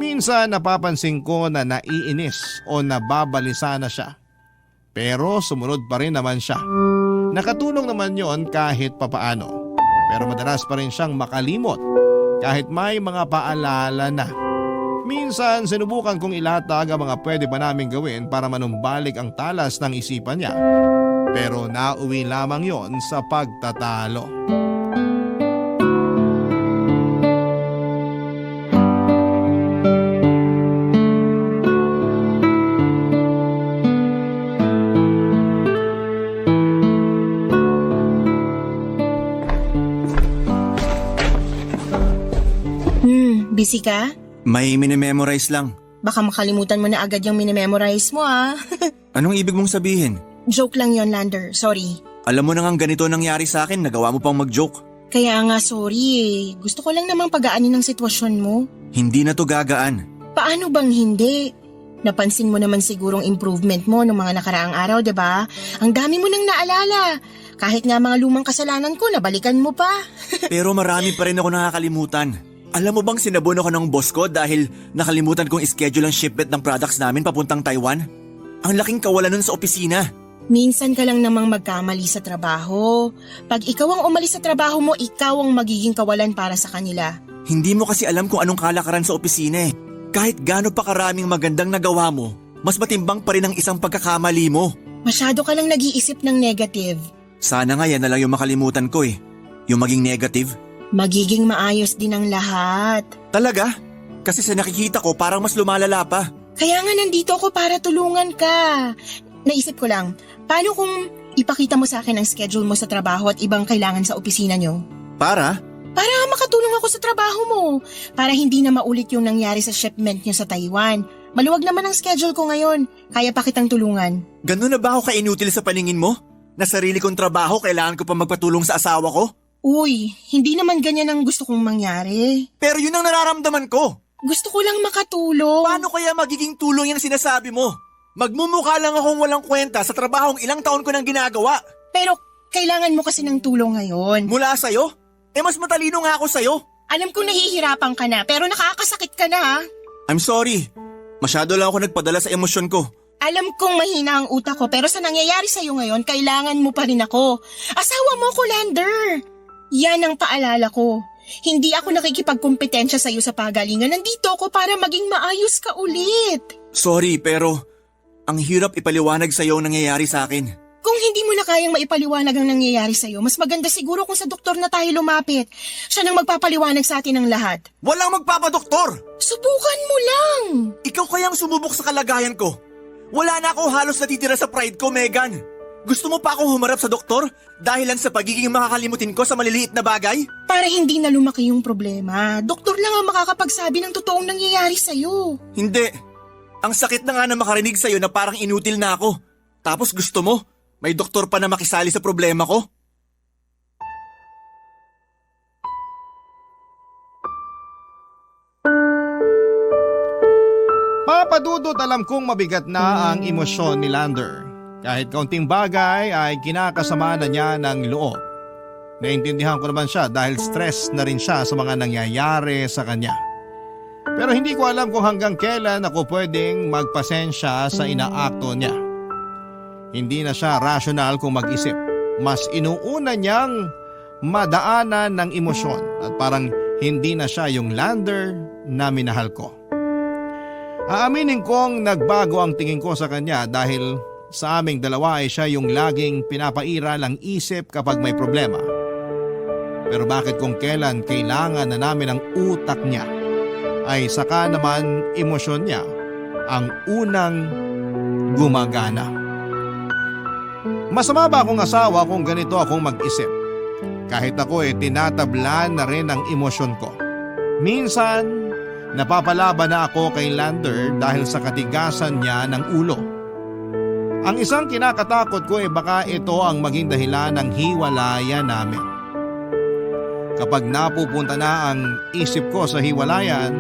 A: Minsan napapansin ko na naiinis o nababalisa na siya. Pero sumunod pa rin naman siya. Nakatulong naman yon kahit papaano. Pero madalas pa rin siyang makalimot kahit may mga paalala na. Minsan sinubukan kong ilatag ang mga pwede pa namin gawin para manumbalik ang talas ng isipan niya. Pero nauwi lamang yon sa pagtatalo.
B: Busy ka?
C: May minimemorize lang.
B: Baka makalimutan mo na agad yung minimemorize mo ah.
C: Anong ibig mong sabihin?
B: Joke lang yon, Lander. Sorry.
C: Alam mo na ngang ganito nangyari sa akin, nagawa mo pang mag-joke.
B: Kaya nga sorry eh. Gusto ko lang namang pagaanin ang sitwasyon mo.
C: Hindi na to gagaan.
B: Paano bang hindi? Napansin mo naman sigurong improvement mo noong mga nakaraang araw, 'di ba? Ang dami mo nang naalala. Kahit nga mga lumang kasalanan ko, nabalikan mo pa.
C: Pero marami pa rin ako nakakalimutan. Alam mo bang sinabon ako ng boss ko dahil nakalimutan kong ischedule ang shipment ng products namin papuntang Taiwan? Ang laking kawalan nun sa opisina.
B: Minsan ka lang namang magkamali sa trabaho. Pag ikaw ang umalis sa trabaho mo, ikaw ang magiging kawalan para sa kanila.
C: Hindi mo kasi alam kung anong kalakaran sa opisina eh. Kahit gaano pa karaming magandang nagawa mo, mas matimbang pa rin ang isang pagkakamali mo.
B: Masyado ka lang nag-iisip ng negative.
C: Sana nga yan na lang yung makalimutan ko eh. Yung maging negative.
B: Magiging maayos din ang lahat.
C: Talaga? Kasi sa nakikita ko parang mas lumalala pa.
B: Kaya nga nandito ako para tulungan ka. Naisip ko lang, paano kung ipakita mo sa akin ang schedule mo sa trabaho at ibang kailangan sa opisina nyo?
C: Para?
B: Para makatulong ako sa trabaho mo. Para hindi na maulit yung nangyari sa shipment nyo sa Taiwan. Maluwag naman ang schedule ko ngayon. Kaya pa kitang tulungan.
C: Ganun na ba ako kainutil sa paningin mo? Na sarili kong trabaho kailangan ko pa magpatulong sa asawa ko?
B: Uy, hindi naman ganyan ang gusto kong mangyari.
C: Pero yun ang nararamdaman ko.
B: Gusto ko lang makatulong.
C: Paano kaya magiging tulong yan sinasabi mo? Magmumukha lang akong walang kwenta sa trabahong ilang taon ko nang ginagawa.
B: Pero kailangan mo kasi ng tulong ngayon.
C: Mula sa'yo? Mas matalino nga ako sa'yo.
B: Alam kong nahihirapan ka na pero nakakasakit ka na ha.
C: I'm sorry. Masyado lang ako nagpadala sa emosyon ko.
B: Alam kong mahina ang utak ko pero sa nangyayari sa'yo ngayon, kailangan mo pa rin ako. Asawa mo ko, Lander. Yan ang paalala ko. Hindi ako nakikipagkompetensya sa'yo sa pagalingan. Nandito ako para maging maayos ka ulit.
C: Sorry pero ang hirap ipaliwanag sa'yo ang nangyayari sa akin.
B: Kung hindi mo na kayang maipaliwanag ang nangyayari sa'yo, mas maganda siguro kung sa doktor na tayo lumapit. Siya nang magpapaliwanag sa atin ng lahat.
C: Walang magpapadoktor!
B: Subukan mo lang!
C: Ikaw kayang sumubok sa kalagayan ko. Wala na ako halos natitira sa pride ko, Megan. Gusto mo pa akong humarap sa doktor dahilan sa pagiging makakalimutin ko sa maliliit na bagay?
B: Para hindi na lumaki yung problema, doktor lang ang makakapagsabi ng totoong nangyayari sa'yo.
C: Hindi. Ang sakit na nga na makarinig sa'yo na parang inutil na ako. Tapos gusto mo, may doktor pa na makisali sa problema ko?
A: Papadudot alam kong mabigat na ang emosyon ni Lander. Kahit kaunting bagay ay kinakasama na niya ng loob. Naintindihan ko naman siya dahil stress na rin siya sa mga nangyayari sa kanya. Pero hindi ko alam kung hanggang kailan ako pwedeng magpasensya sa inaakto niya. Hindi na siya rational kung mag-isip. Mas inuuna niyang madaanan ng emosyon at parang hindi na siya yung Lander na minahal ko. Aaminin kong nagbago ang tingin ko sa kanya dahil sa aming dalawa ay siya yung laging pinapairal ang isip kapag may problema. Pero bakit kung kailan kailangan na namin ang utak niya ay saka naman emosyon niya ang unang gumagana. Masama ba akong asawa kung ganito akong mag-isip? Kahit ako tinatablan na rin ang emosyon ko. Minsan, napapalaban na ako kay Lander dahil sa katigasan niya ng ulo. Ang isang kinakatakot ko baka ito ang maging dahilan ng hiwalayan namin. Kapag napupunta na ang isip ko sa hiwalayan,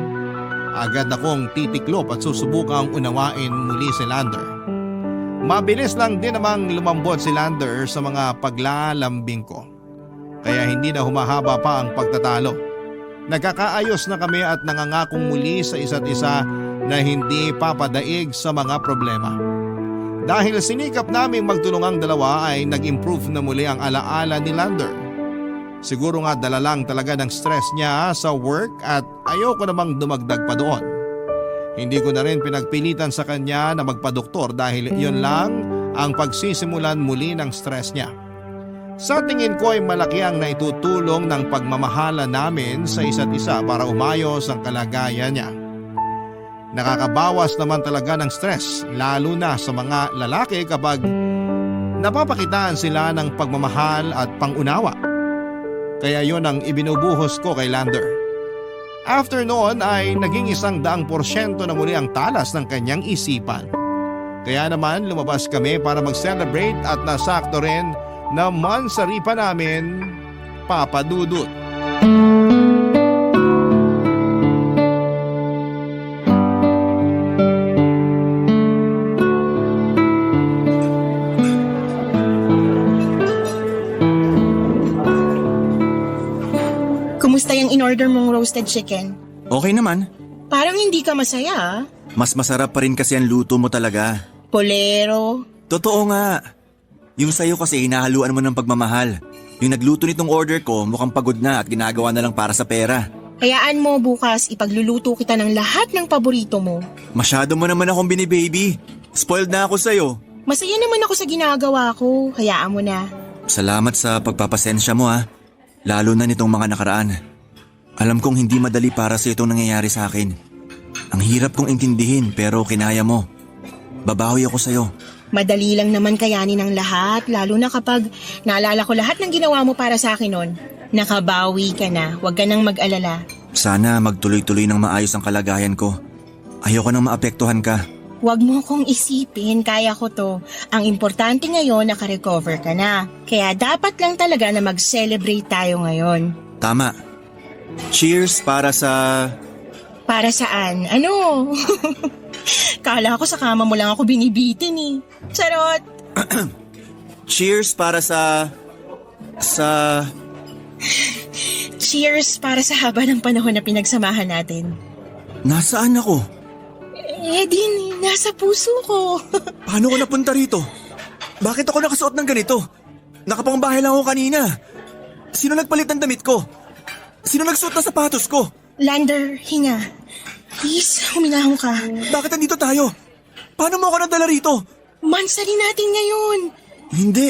A: agad akong titiklop at susubukang unawain muli si Lander. Mabilis lang din namang lumambot si Lander sa mga paglalambing ko. Kaya hindi na humahaba pa ang pagtatalo. Nagkakaayos na kami at nangangakong muli sa isa't isa na hindi papadaig sa mga problema. Dahil sinikap naming magtulungang dalawa ay nag-improve na muli ang alaala ni Lander. Siguro nga dala lang talaga ng stress niya sa work at ayoko namang dumagdag pa doon. Hindi ko na rin pinagpilitan sa kanya na magpadoktor dahil yun lang ang pagsisimulan muli ng stress niya. Sa tingin ko ay malaki ang naitutulong ng pagmamahala namin sa isa't isa para umayos ang kalagayan niya. Nakakabawas naman talaga ng stress lalo na sa mga lalaki kapag napapakitaan sila ng pagmamahal at pangunawa. Kaya yon ang ibinubuhos ko kay Lander. After noon ay naging 100% na muli ang talas ng kanyang isipan. Kaya naman lumabas kami para mag-celebrate at nasakto rin na mansari pa namin, Papa Dudut.
B: Kumusta yung in-order mong roasted chicken?
C: Okay naman.
B: Parang hindi ka masaya, ah.
C: Mas masarap pa rin kasi ang luto mo talaga.
B: Polero.
C: Totoo nga. Yung sayo kasi hinahaluan mo ng pagmamahal. Yung nagluto nitong order ko mukhang pagod na at ginagawa na lang para sa pera.
B: Hayaan mo bukas ipagluluto kita ng lahat ng paborito mo.
C: Masyado mo naman akong binibaby. Spoiled na ako sa'yo.
B: Masaya naman ako sa ginagawa ko. Hayaan mo na.
C: Salamat sa pagpapasensya mo ha. Lalo na nitong mga nakaraan. Alam kong hindi madali para sa itong nangyayari sa akin. Ang hirap kong intindihin pero kinaya mo. Babawi ako sa'yo.
B: Madali lang naman kayanin ang lahat, lalo na kapag naalala ko lahat ng ginawa mo para sa akin noon. Nakabawi ka na, huwag ka nang mag-alala.
C: Sana magtuloy-tuloy ng maayos ang kalagayan ko. Ayoko nang maapektuhan ka.
B: Huwag mo kong isipin, kaya ko to. Ang importante ngayon, nakarecover ka na. Kaya dapat lang talaga na mag-celebrate tayo ngayon.
C: Tama. Cheers para sa...
B: Para saan? Ano? Kala ko sa kama mo lang ako binibitin eh. Charot!
C: Cheers para sa...
B: Cheers para sa haba ng panahon na pinagsamahan natin.
C: Nasaan ako?
B: Din, nasa puso ko.
C: Paano ko napunta rito? Bakit ako nakasuot ng ganito? Nakapangbahay lang ako kanina. Sino nagpalit ng damit ko? Sino nagsuot ng sapatos ko?
B: Lander, hinga. Please, huminahon ka.
C: Bakit nandito tayo? Paano mo ako nadala rito?
B: Mansari natin ngayon.
C: Hindi.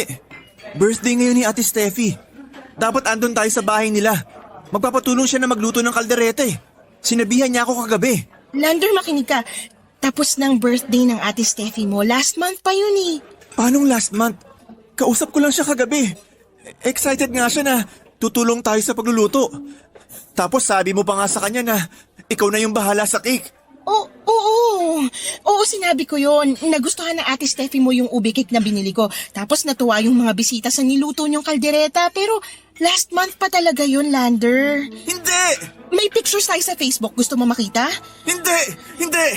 C: Birthday ngayon ni Ate Steffi. Dapat andun tayo sa bahay nila. Magpapatulong siya na magluto ng kalderete. Sinabihan niya ako kagabi.
B: Lander, makinig ka. Tapos ng birthday ng Ate Steffi mo, last month pa yun eh.
C: Paanong last month? Kausap ko lang siya kagabi. Excited nga siya na tutulong tayo sa pagluluto. Tapos sabi mo pa nga sa kanya na ikaw na yung bahala sa cake.
B: Oo, sinabi ko yon. Nagustuhan ng Ate Steffi mo yung ube cake na binili ko. Tapos natuwa yung mga bisita sa niluto niyong kaldereta. Pero last month pa talaga yun, Lander.
C: Hindi!
B: May pictures tayo sa Facebook. Gusto mo makita?
C: Hindi!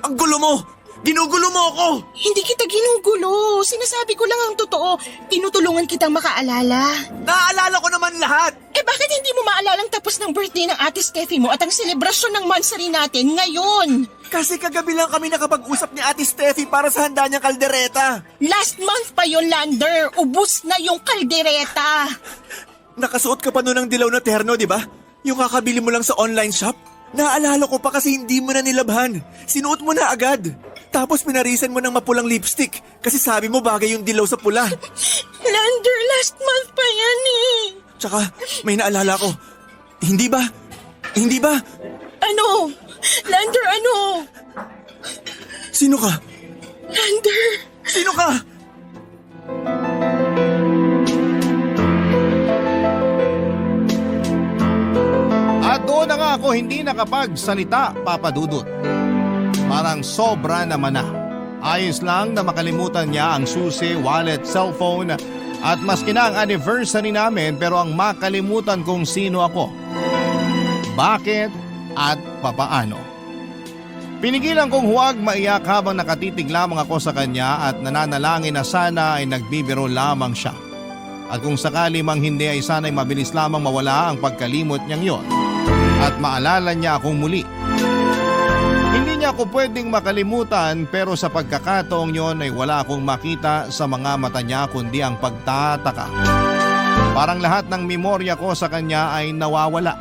C: Ang gulo mo! Ginugulo mo ako!
B: Hindi kita ginugulo. Sinasabi ko lang ang totoo. Tinutulungan kitang makaalala.
C: Naaalala ko naman lahat!
B: Bakit hindi mo maalalang tapos ng birthday ng Ate Steffi mo at ang selebrasyon ng mansari natin ngayon?
C: Kasi kagabi lang kami nakapag-usap ni Ate Steffi para sa handa niyang kaldereta.
B: Last month pa yon, Lander. Ubus na yung kaldereta.
C: Nakasuot ka pa noon ng dilaw na terno, di ba? Yung kakabili mo lang sa online shop? Naalala ko pa kasi hindi mo na nilabhan. Sinuot mo na agad. Tapos pinarisan mo ng mapulang lipstick kasi sabi mo bagay yung dilaw sa pula.
B: Lander, last month pa yan eh.
C: Tsaka may naalala ko. Hindi ba?
B: Ano? Lander, ano?
C: Sino ka?
B: Lander.
C: Sino ka?
A: At doon na nga ako hindi nakapagsalita, Papa Dudut. Parang sobra naman na. Ayos lang na makalimutan niya ang susi, wallet, cellphone at maski na ang anniversary namin, pero ang makalimutan kung sino ako. Bakit at papaano. Pinigilan kong huwag maiyak habang nakatitig lamang ako sa kanya at nananalangin na sana ay nagbibiro lamang siya. At kung sakali mang hindi ay sana'y mabilis lamang mawala ang pagkalimot niyang yon at maalala niya akong muli. Hindi niya ako pwedeng makalimutan, pero sa pagkakataong yon ay wala akong makita sa mga mata niya kundi ang pagtataka. Parang lahat ng memorya ko sa kanya ay nawawala.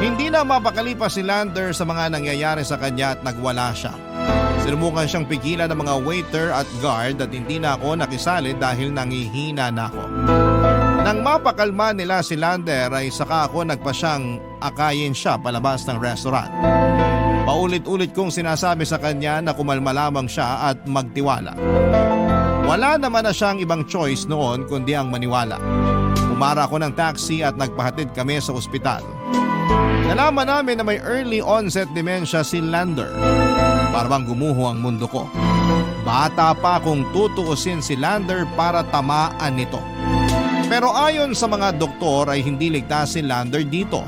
A: Hindi na mapakalipas si Lander sa mga nangyayari sa kanya at nagwala siya. Sinubukan siyang pigilan ng mga waiter at guard at hindi na ako nakisali dahil nangihina na ako. Nang mapakalma nila si Lander ay saka ako nagpasyang akayin siya palabas ng restaurant. Paulit-ulit kong sinasabi sa kanya na kumalma lamang siya at magtiwala. Wala naman na siyang ibang choice noon kundi ang maniwala. Umara ako ng taxi at nagpahatid kami sa ospital. Nalaman namin na may early onset dementia si Lander. Parang gumuho ang mundo ko. Bata pa kung tutuusin si Lander para tamaan nito. Pero ayon sa mga doktor ay hindi ligtas si Lander dito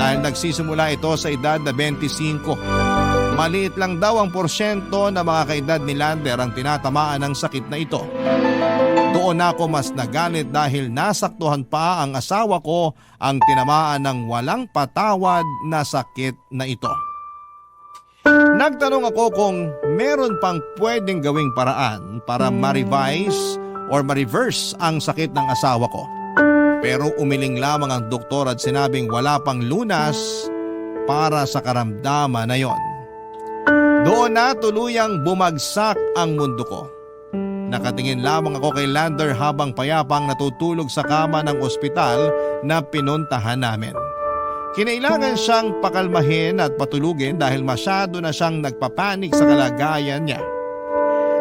A: dahil nagsisimula ito sa edad na 25. Maliit lang daw ang porsyento na mga kaedad ni Lander ang tinatamaan ng sakit na ito. Doon ako mas nagalit dahil nasaktuhan pa ang asawa ko ang tinamaan ng walang patawad na sakit na ito. Nagtanong ako kung meron pang pwedeng gawing paraan para ma-revise or ma-reverse ang sakit ng asawa ko. Pero umiling lamang ang doktor at sinabing wala pang lunas para sa karamdaman na yon. Doon na tuluyang bumagsak ang mundo ko. Nakatingin lamang ako kay Lander habang payapang natutulog sa kama ng ospital na pinuntahan namin. Kinailangan siyang pakalmahin at patulugin dahil masyado na siyang nagpapanik sa kalagayan niya.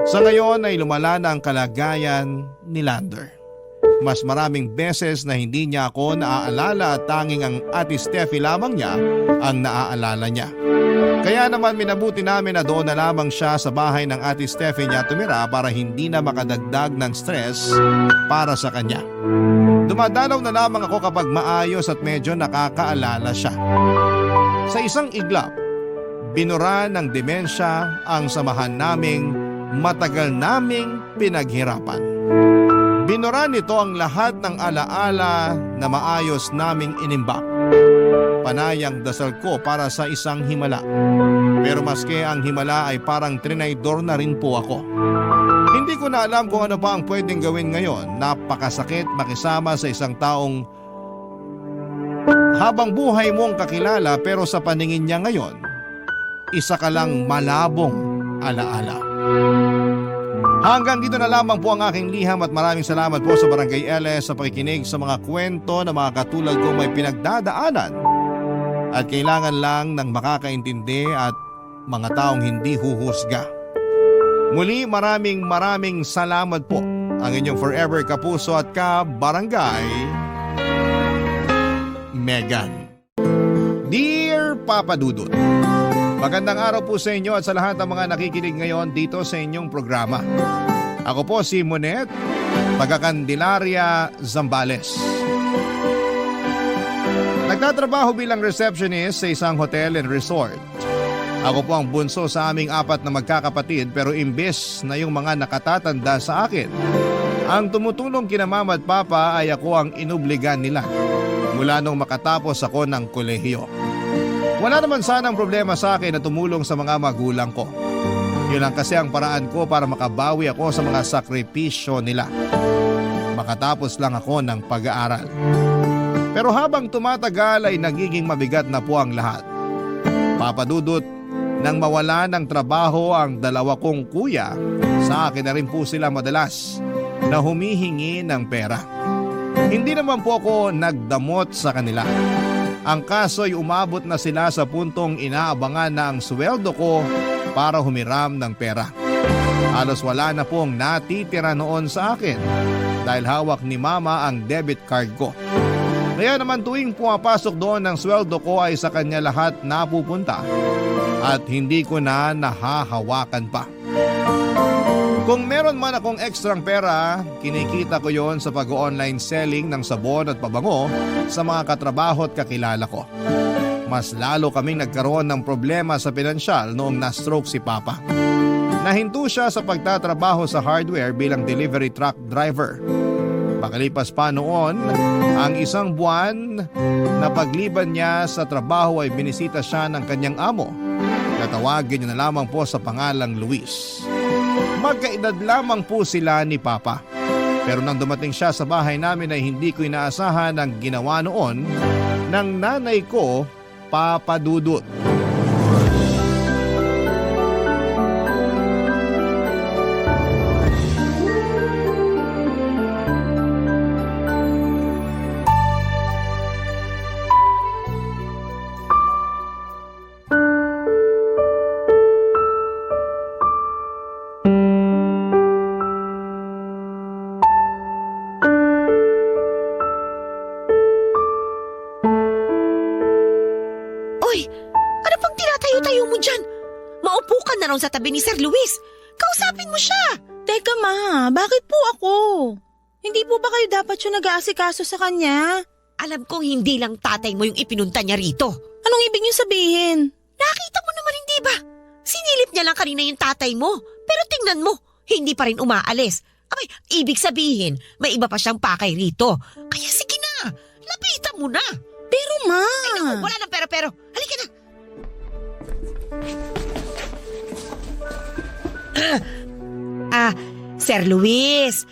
A: Sa ngayon ay lumala na ang kalagayan ni Lander. Mas maraming beses na hindi niya ako naaalala at tanging ang Ate Steffi lamang niya ang naaalala niya. Kaya naman minabuti namin na doon na lamang siya sa bahay ng Ate Steffi niya tumira para hindi na makadagdag ng stress para sa kanya. Dumadalaw na lamang ako kapag maayos at medyo nakakaalala siya. Sa isang iglap, binura ng demensya ang samahan naming matagal naming pinaghirapan. Binura nito ang lahat ng alaala na maayos naming inimbak. Panayang dasal ko para sa isang himala. Pero maski ang himala ay parang trinaydor na rin po ako. Hindi ko na alam kung ano pa ang pwedeng gawin ngayon. Napakasakit makisama sa isang taong habang buhay mong kakilala pero sa paningin niya ngayon, isa ka lang malabong alaala. Hanggang dito na lamang po ang aking liham at maraming salamat po sa Barangay LS sa pakikinig sa mga kwento na mga katulad kong may pinagdadaanan at kailangan lang ng makakaintindi at mga taong hindi huhusga. Muli maraming salamat po. Ang inyong forever kapuso at ka-barangay, Megan. Dear Papa Dudut, magandang araw po sa inyo at sa lahat ng mga nakikinig ngayon dito sa inyong programa. Ako po si Monet, taga Candelaria, Zambales. Nagtatrabaho bilang receptionist sa isang hotel and resort. Ako po ang bunso sa aming 4 na magkakapatid pero imbes na yung mga nakatatanda sa akin, ang tumutulong kina mama at papa ay ako ang inubligan nila mula nung makatapos ako ng kolehiyo. Wala naman sanang problema sa akin na tumulong sa mga magulang ko. Yun lang kasi ang paraan ko para makabawi ako sa mga sakripisyo nila. Makatapos lang ako ng pag-aaral. Pero habang tumatagal ay nagiging mabigat na po ang lahat. Papa Dudut, nang mawala ng trabaho ang 2 kong kuya, sa akin na rin po sila madalas na humihingi ng pera. Hindi naman po ako nagdamot sa kanila. Ang kaso ay umabot na sila sa puntong inaabangan na ang sweldo ko para humiram ng pera. Halos wala na pong natitira noon sa akin dahil hawak ni mama ang debit card ko. Kaya naman tuwing pumapasok doon ng sweldo ko ay sa kanya lahat napupunta at hindi ko na nahahawakan pa. Kung meron man akong ekstrang pera, kinikita ko yon sa pag-online selling ng sabon at pabango sa mga katrabaho at kakilala ko. Mas lalo kaming nagkaroon ng problema sa pinansyal noong na-stroke si Papa. Nahinto siya sa pagtatrabaho sa hardware bilang delivery truck driver. Pakalipas pa noon, ang 1 buwan na pagliban niya sa trabaho ay binisita siya ng kanyang amo. Natawagin niya na lamang po sa pangalang Luis. Magkaedad lamang po sila ni Papa. Pero nang dumating siya sa bahay namin ay hindi ko inaasahan ang ginawa noon ng nanay ko, Papa Dudut.
F: Sa tabi ni Sir Luis. Kausapin mo siya.
B: Teka ma, bakit po ako? Hindi po ba kayo dapat yung nag-aasikaso sa kanya?
F: Alam kong hindi lang tatay mo yung ipinunta niya rito.
B: Anong ibig niyo sabihin?
F: Nakita mo naman hindi ba? Sinilip niya lang kanina yung tatay mo. Pero tingnan mo, hindi pa rin umaalis. Abay, ibig sabihin, may iba pa siyang pakay rito. Kaya sige na, lapitan mo na.
B: Pero ma!
F: Wala nang pero. Halika na. Sir Luis,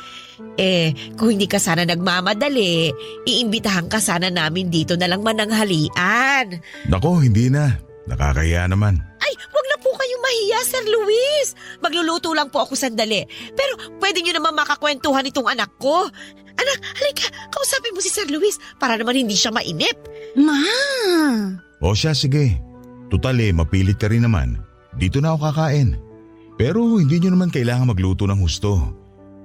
F: kung hindi ka sana nagmamadali, iimbitahan ka sana namin dito na lang mananghalian.
G: Nako, hindi na. Nakakahiya naman.
F: Ay, wag na po kayong mahiya, Sir Luis. Magluluto lang po ako sandali. Pero pwede nyo naman makakwentuhan itong anak ko. Anak, halika, kausapin mo si Sir Luis para naman hindi siya mainip.
B: Ma!
G: O siya, sige. Tutal mapilit ka rin naman. Dito na ako kakain. Pero hindi nyo naman kailangan magluto ng husto.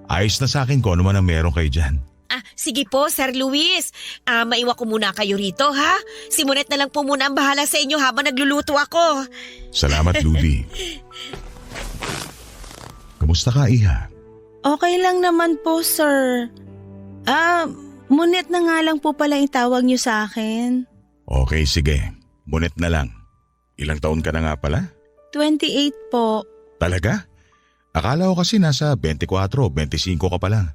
G: Ayos na sa akin kung ano man ang meron kayo dyan.
F: Sige po, Sir Luis. Maiwan ko muna kayo rito, ha? Si Monet na lang po muna ang bahala sa inyo habang nagluluto ako.
G: Salamat, Ludi. Kamusta ka, Iha?
B: Okay lang naman po, sir. Monet na nga lang po pala yung tawag niyo sa akin.
G: Okay, sige. Monet na lang. Ilang taon ka na nga pala?
B: 28 po.
G: Talaga? Akala ko kasi nasa 24 o 25 ka pa lang.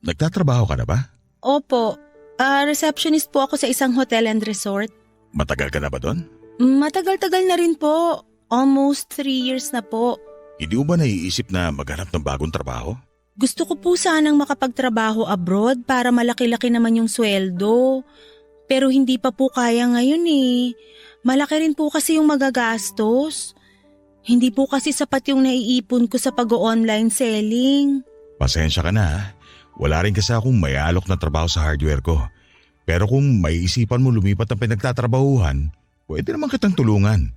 G: Nagtatrabaho ka na ba?
B: Opo. Receptionist po ako sa isang hotel and resort.
G: Matagal ka na ba doon?
B: Matagal-tagal na rin po. Almost 3 years na po.
G: Hindi mo ba naiisip na maghanap ng bagong trabaho?
B: Gusto ko po sanang makapagtrabaho abroad para malaki-laki naman yung sweldo. Pero hindi pa po kaya ngayon eh. Malaki rin po kasi yung magagastos. Hindi po kasi sapat yung naiipon ko sa pag-online selling.
G: Pasensya ka na ha. Wala rin kasi akong may alok na trabaho sa hardware ko. Pero kung maiisipan mo lumipat ng pinagtatrabahuhan, pwede naman kitang tulungan.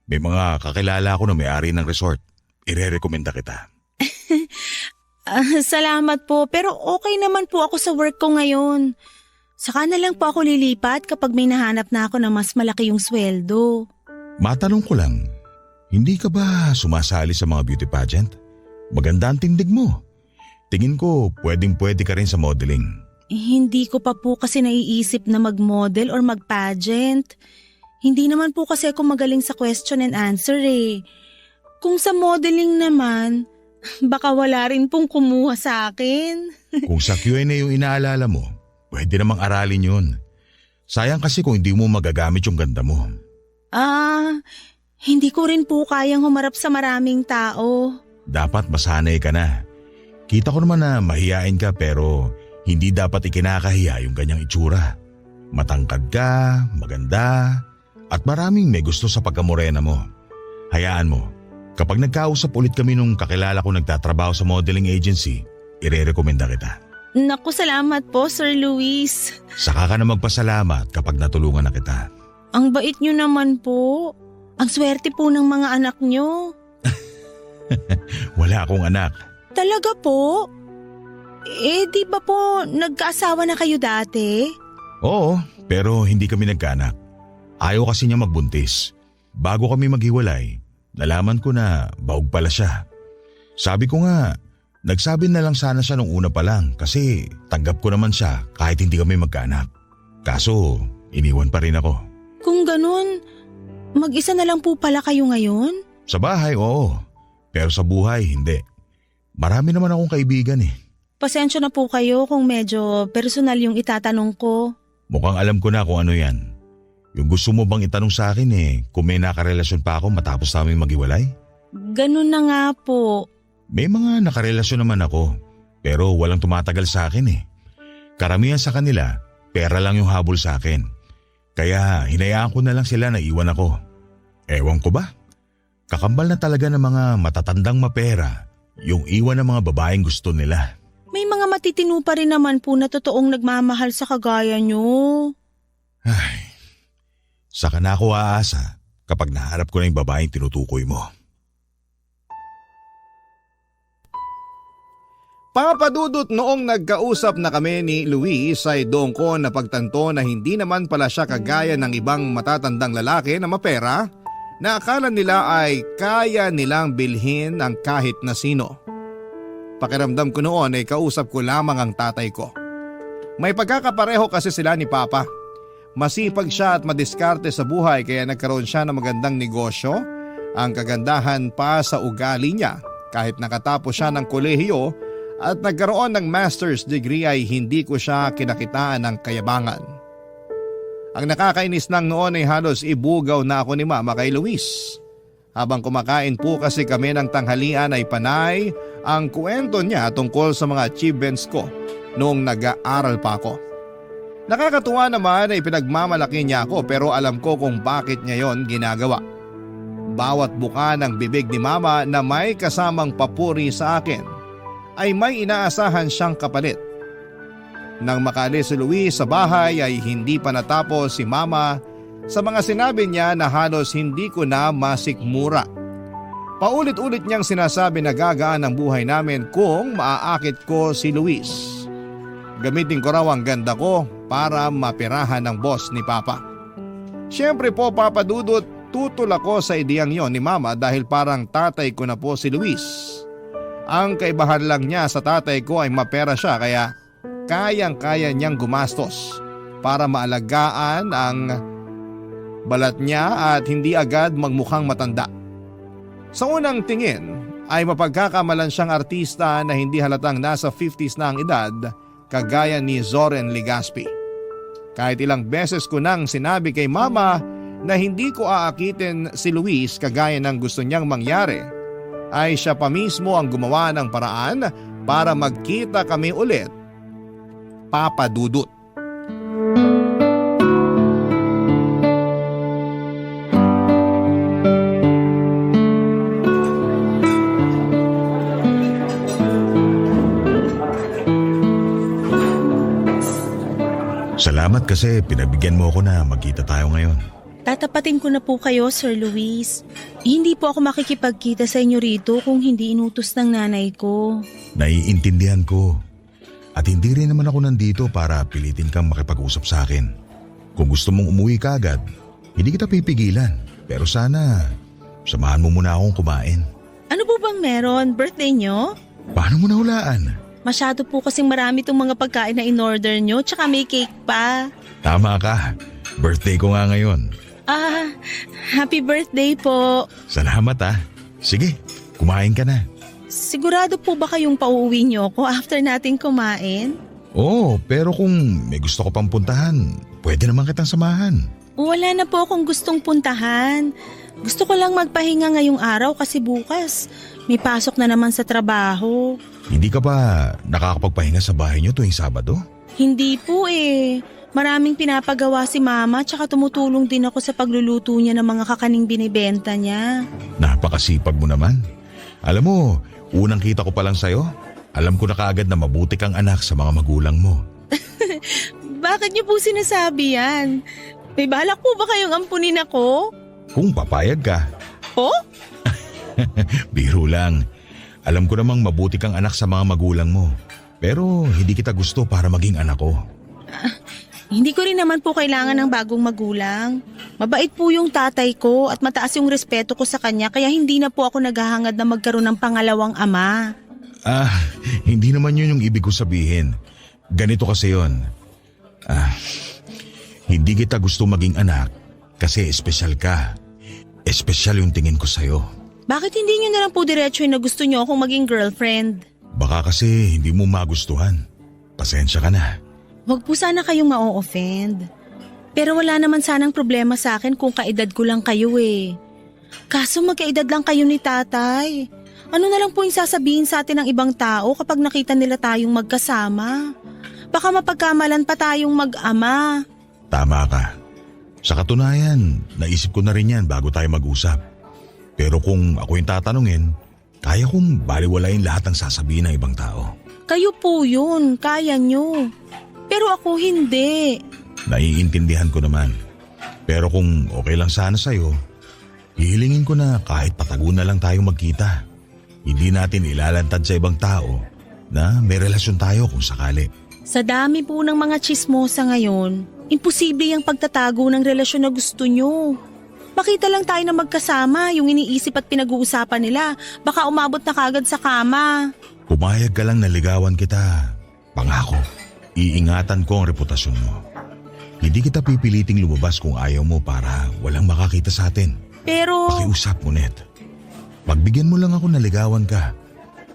G: May mga kakilala ako na may-ari ng resort. Ire-rekomenda kita.
B: Salamat po, pero okay naman po ako sa work ko ngayon. Saka na lang po ako lilipat kapag may nahanap na ako na mas malaki yung sweldo.
G: Matanong ko lang, hindi ka ba sumasali sa mga beauty pageant? Maganda ang tindig mo. Tingin ko pwedeng-pwede ka rin sa modeling.
B: Hindi ko pa po kasi naiisip na mag-model or mag-pageant. Hindi naman po kasi ako magaling sa question and answer eh. Kung sa modeling naman, baka wala rin pong kumuha sa akin.
G: Kung sa Q&A yung inaalala mo, pwede namang aralin yun. Sayang kasi kung hindi mo magagamit yung ganda mo.
B: Hindi ko rin po kayang humarap sa maraming tao.
G: Dapat masanay ka na. Kita ko naman na mahiyain ka pero hindi dapat ikinakahiya yung ganyang itsura. Matangkad ka, maganda, at maraming may gusto sa pagkamorena mo. Hayaan mo, kapag nagkausap ulit kami nung kakilala ko nagtatrabaho sa modeling agency, ire-rekomenda kita.
B: Naku, salamat po, Sir Luis.
G: Saka ka na magpasalamat kapag natulungan na kita.
B: Ang bait nyo naman po. Ang swerte po ng mga anak nyo.
G: Wala akong anak.
B: Talaga po? Di ba po nagkaasawa na kayo dati?
G: Oo, pero hindi kami nagkaanak. Ayaw kasi niya magbuntis. Bago kami maghiwalay, nalaman ko na bahog pala siya. Sabi ko nga, nagsabi na lang sana siya nung una pa lang kasi tanggap ko naman siya kahit hindi kami magkaanak. Kaso, iniwan pa rin ako.
B: Kung ganun, mag-isa na lang po pala kayo ngayon?
G: Sa bahay, oo. Pero sa buhay, hindi. Marami naman akong kaibigan eh.
B: Pasensya na po kayo kung medyo personal yung itatanong ko.
G: Mukhang alam ko na kung ano yan. Yung gusto mo bang itanong sa akin kung may nakarelasyon pa ako matapos namin maghiwalay?
B: Ganun na nga po.
G: May mga nakarelasyon naman ako, pero walang tumatagal sa akin eh. Karamihan sa kanila, pera lang yung habol sa akin. Kaya hinayaan ko na lang sila na iwan ako. Ewan ko ba? Kakambal na talaga ng mga matatandang mapera yung iwan ng mga babaeng gusto nila.
B: May mga matitino pa rin naman po na totoong nagmamahal sa kagaya nyo.
G: Ay, saka na ako aasa kapag naharap ko na yung babaeng tinutukoy mo.
A: Papadudot noong nagkausap na kami ni Luis ay doon ko napagtanto na hindi naman pala siya kagaya ng ibang matatandang lalaki na mapera na akala nila ay kaya nilang bilhin ang kahit na sino. Pakiramdam ko noon ay kausap ko lamang ang tatay ko. May pagkakapareho kasi sila ni Papa. Masipag siya at madiskarte sa buhay kaya nagkaroon siya ng magandang negosyo. Ang kagandahan pa sa ugali niya, kahit nakatapos siya ng kolehiyo at nagkaroon ng master's degree ay hindi ko siya kinakitaan ng kayabangan. Ang nakakainis lang noon ay halos ibugaw na ako ni Mama kay Luis. Habang kumakain po kasi kami ng tanghalian ay panay ang kwento niya tungkol sa mga achievements ko noong nag-aaral pa ako. Nakakatuwa naman ay pinagmamalaki niya ako pero alam ko kung bakit niya yon ginagawa. Bawat buka ng bibig ni Mama na may kasamang papuri sa akin ay may inaasahan siyang kapalit. Nang makaalis si Luis sa bahay ay hindi pa natapos si Mama sa mga sinabi niya na halos hindi ko na masikmura. Paulit-ulit niyang sinasabi na gagaan ang buhay namin kung maaakit ko si Luis. Gamitin ko raw ang ganda ko para mapirahan ng boss ni Papa. Siyempre po Papa Dudut, tutol ako sa ideyang yon ni Mama dahil parang tatay ko na po si Luis. Ang kaibahan lang niya sa tatay ko ay mapera siya kaya kayang-kaya niyang gumastos para maalagaan ang balat niya at hindi agad magmukhang matanda. Sa unang tingin ay mapagkakamalan siyang artista na hindi halatang nasa 50s na ang edad kagaya ni Zoren Legaspi. Kahit ilang beses ko nang sinabi kay Mama na hindi ko aakitin si Luis kagaya ng gusto niyang mangyari, ay siya pa mismo ang gumawa ng paraan para magkita kami ulit, Papa Dudut.
G: Salamat kasi pinagbigyan mo ako na magkita tayo ngayon.
H: Tatapatin ko na po kayo, Sir Luis. Hindi po ako makikipagkita sa inyo rito kung hindi inutos ng nanay ko.
G: Naiintindihan ko. At hindi rin naman ako nandito para pilitin kang makipag-usap sa akin. Kung gusto mong umuwi ka agad, hindi kita pipigilan. Pero sana, samahan mo muna akong kumain.
H: Ano po bang meron? Birthday nyo?
G: Paano mo nahulaan?
H: Masyado po kasing marami itong mga pagkain na in-order nyo, tsaka may cake pa.
G: Tama ka. Birthday ko nga ngayon.
H: Ah, happy birthday po.
G: Salamat ah. Sige, kumain ka na.
H: Sigurado po ba kayong pauuwi nyo ko after natin kumain?
G: Oo, pero kung may gusto ko pang puntahan, pwede naman kitang samahan.
H: Wala na po akong gustong puntahan. Gusto ko lang magpahinga ngayong araw kasi bukas may pasok na naman sa trabaho.
G: Hindi ka ba nakakapagpahinga sa bahay niyo tuwing Sabado?
H: Hindi po eh. Maraming pinapagawa si Mama tsaka tumutulong din ako sa pagluluto niya ng mga kakaning binibenta niya.
G: Napakasipag mo naman. Alam mo, unang kita ko pa lang sa'yo, alam ko na kaagad na mabuti kang anak sa mga magulang mo.
H: Bakit niyo po sinasabi yan? May balak po ba kayong ampunin ako?
G: Kung papayag ka.
H: Po?
G: Biro lang. Alam ko namang mabuti kang anak sa mga magulang mo. Pero hindi kita gusto para maging anak ko.
H: Hindi ko rin naman po kailangan ng bagong magulang. Mabait po yung tatay ko at mataas yung respeto ko sa kanya kaya hindi na po ako naghahangad na magkaroon ng pangalawang ama.
G: Hindi naman yun yung ibig ko sabihin. Ganito kasi yun. Hindi kita gusto maging anak kasi espesyal ka. Espesyal yung tingin ko sa'yo.
H: Bakit hindi nyo na lang po diretso na gusto nyo akong maging girlfriend?
G: Baka kasi hindi mo magustuhan. Pasensya ka na.
H: Huwag po sana kayong ma-offend. Pero wala naman sanang problema sa akin kung kaedad ko lang kayo eh. Kaso magkaedad lang kayo ni tatay. Ano na lang po yung sasabihin sa atin ng ibang tao kapag nakita nila tayong magkasama? Baka mapagkamalan pa tayong mag-ama.
G: Tama ka. Sa katunayan, naisip ko na rin yan bago tayo mag-usap. Pero kung ako yung tatanungin, kaya kong baliwalain lahat ng sasabihin ng ibang tao.
H: Kayo po yun, kaya nyo. Pero ako hindi.
G: Naiintindihan ko naman. Pero kung okay lang sana sa'yo, hihilingin ko na kahit patago na lang tayong magkita. Hindi natin ilalantad sa ibang tao na may relasyon tayo kung sakali.
H: Sa dami po ng mga tsismosa ngayon, imposible yung pagtatago ng relasyon na gusto nyo. Makita lang tayo na magkasama, yung iniisip at pinag-uusapan nila, baka umabot na kagad sa kama.
G: Pumayag ka lang na ligawan kita. Pangako, iingatan ko ang reputasyon mo. Hindi kita pipiliting lumabas kung ayaw mo para walang makakita sa atin.
H: Pero...
G: Pakiusap mo, Net. Pagbigyan mo lang ako na ligawan ka,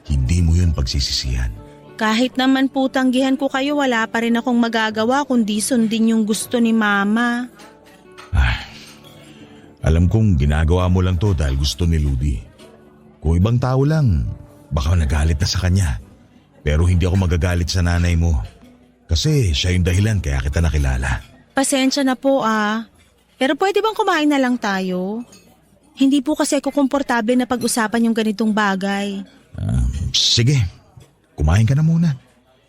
G: hindi mo yun pagsisisihan.
H: Kahit naman po tanggihan ko kayo, wala pa rin akong magagawa kundi sundin yung gusto ni Mama.
G: Alam kong ginagawa mo lang to dahil gusto ni Ludi. Kung ibang tao lang, baka nagalit na sa kanya. Pero hindi ako magagalit sa nanay mo. Kasi siya yung dahilan kaya kita nakilala.
H: Pasensya na po Pero pwede bang kumain na lang tayo? Hindi po kasi ako komportable na pag-usapan yung ganitong bagay.
G: Sige, kumain ka na muna.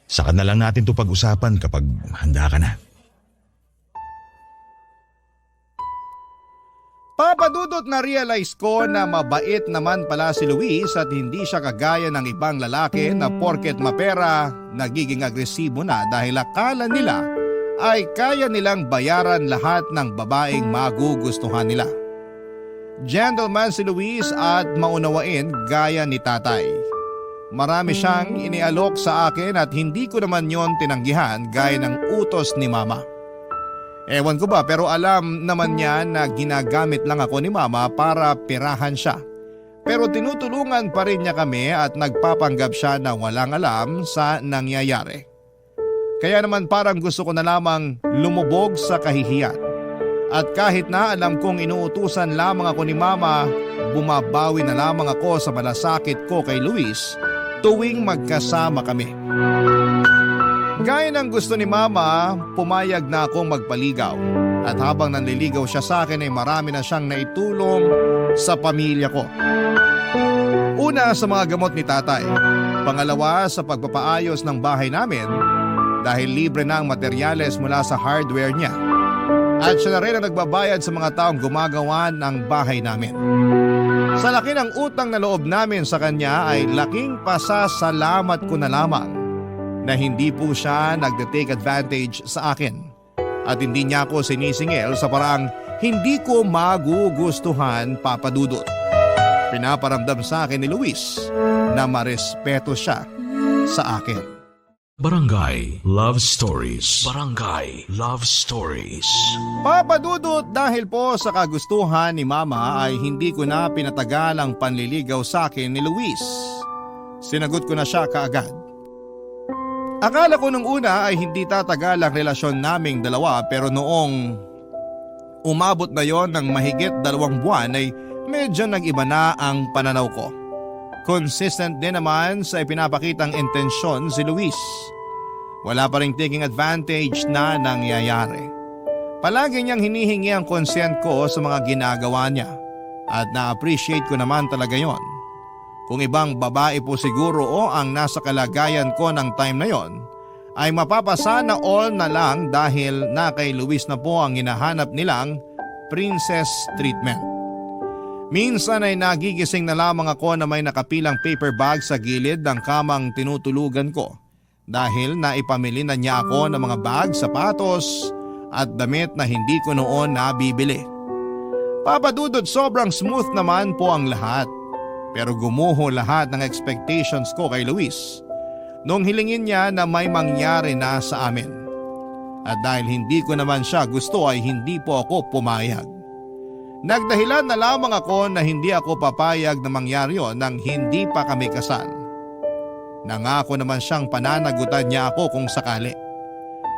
G: Saka na lang natin to pag-usapan kapag handa ka na.
A: Papadudot na realize ko na mabait naman pala si Luis at hindi siya kagaya ng ibang lalaki na porket mapera, nagiging agresibo na dahil akala nila ay kaya nilang bayaran lahat ng babaeng magugustuhan nila. Gentleman si Luis at maunawain gaya ni tatay. Marami siyang inialok sa akin at hindi ko naman yon tinanggihan gaya ng utos ni Mama. Ewan ko ba pero alam naman niya na ginagamit lang ako ni Mama para pirahan siya. Pero tinutulungan pa rin niya kami at nagpapanggap siya na walang alam sa nangyayari. Kaya naman parang gusto ko na lamang lumubog sa kahihiyan. At kahit na alam kong inuutusan lamang ako ni Mama, bumabawi na lamang ako sa malasakit ko kay Luis tuwing magkasama kami. Gaya ng gusto ni Mama, pumayag na akong magpaligaw. At habang nanliligaw siya sa akin ay marami na siyang naitulong sa pamilya ko. Una sa mga gamot ni tatay. Pangalawa sa pagpapaayos ng bahay namin dahil libre na ang materyales mula sa hardware niya. At siya na rin ang nagbabayad sa mga taong gumagawa ng bahay namin. Sa laki ng utang na loob namin sa kanya ay laking pasasalamat ko na lamang na hindi po siya nagde-take advantage sa akin at hindi niya ako sinisingil sa parang hindi ko magugustuhan, Papadudot. Pinaparamdam sa akin ni Luis na marespeto siya sa akin.
D: Barangay Love Stories. Barangay Love Stories.
A: Papadudot, dahil po sa kagustuhan ni Mama ay hindi ko na pinatagal ang panliligaw sa akin ni Luis. Sinagot ko na siya kaagad. Akala ko nung una ay hindi tatagal ang relasyon naming dalawa pero noong umabot na yon ng mahigit 2 buwan ay medyo nag-iba na ang pananaw ko. Consistent din naman sa ipinapakitang intensyon si Luis. Wala pa ring taking advantage na nangyayari. Palagi niyang hinihingi ang consent ko sa mga ginagawa niya at na-appreciate ko naman talaga yon. Kung ibang babae po siguro o ang nasa kalagayan ko ng time na yon, ay mapapasana all na lang dahil na kay Luis na po ang hinahanap nilang princess treatment. Minsan ay nagigising na lamang ako na may nakapilang paper bag sa gilid ng kamang tinutulugan ko dahil naipamili na niya ako ng mga bag, sapatos at damit na hindi ko noon nabibili. Papadudod, sobrang smooth naman po ang lahat pero gumuho lahat ng expectations ko kay Luis nung hilingin niya na may mangyari na sa amin. At dahil hindi ko naman siya gusto ay hindi po ako pumayag. Nagdahilan na lamang ako na hindi ako papayag na mangyari yon nang hindi pa kami kasal. Nangako naman siyang pananagutan niya ako kung sakali.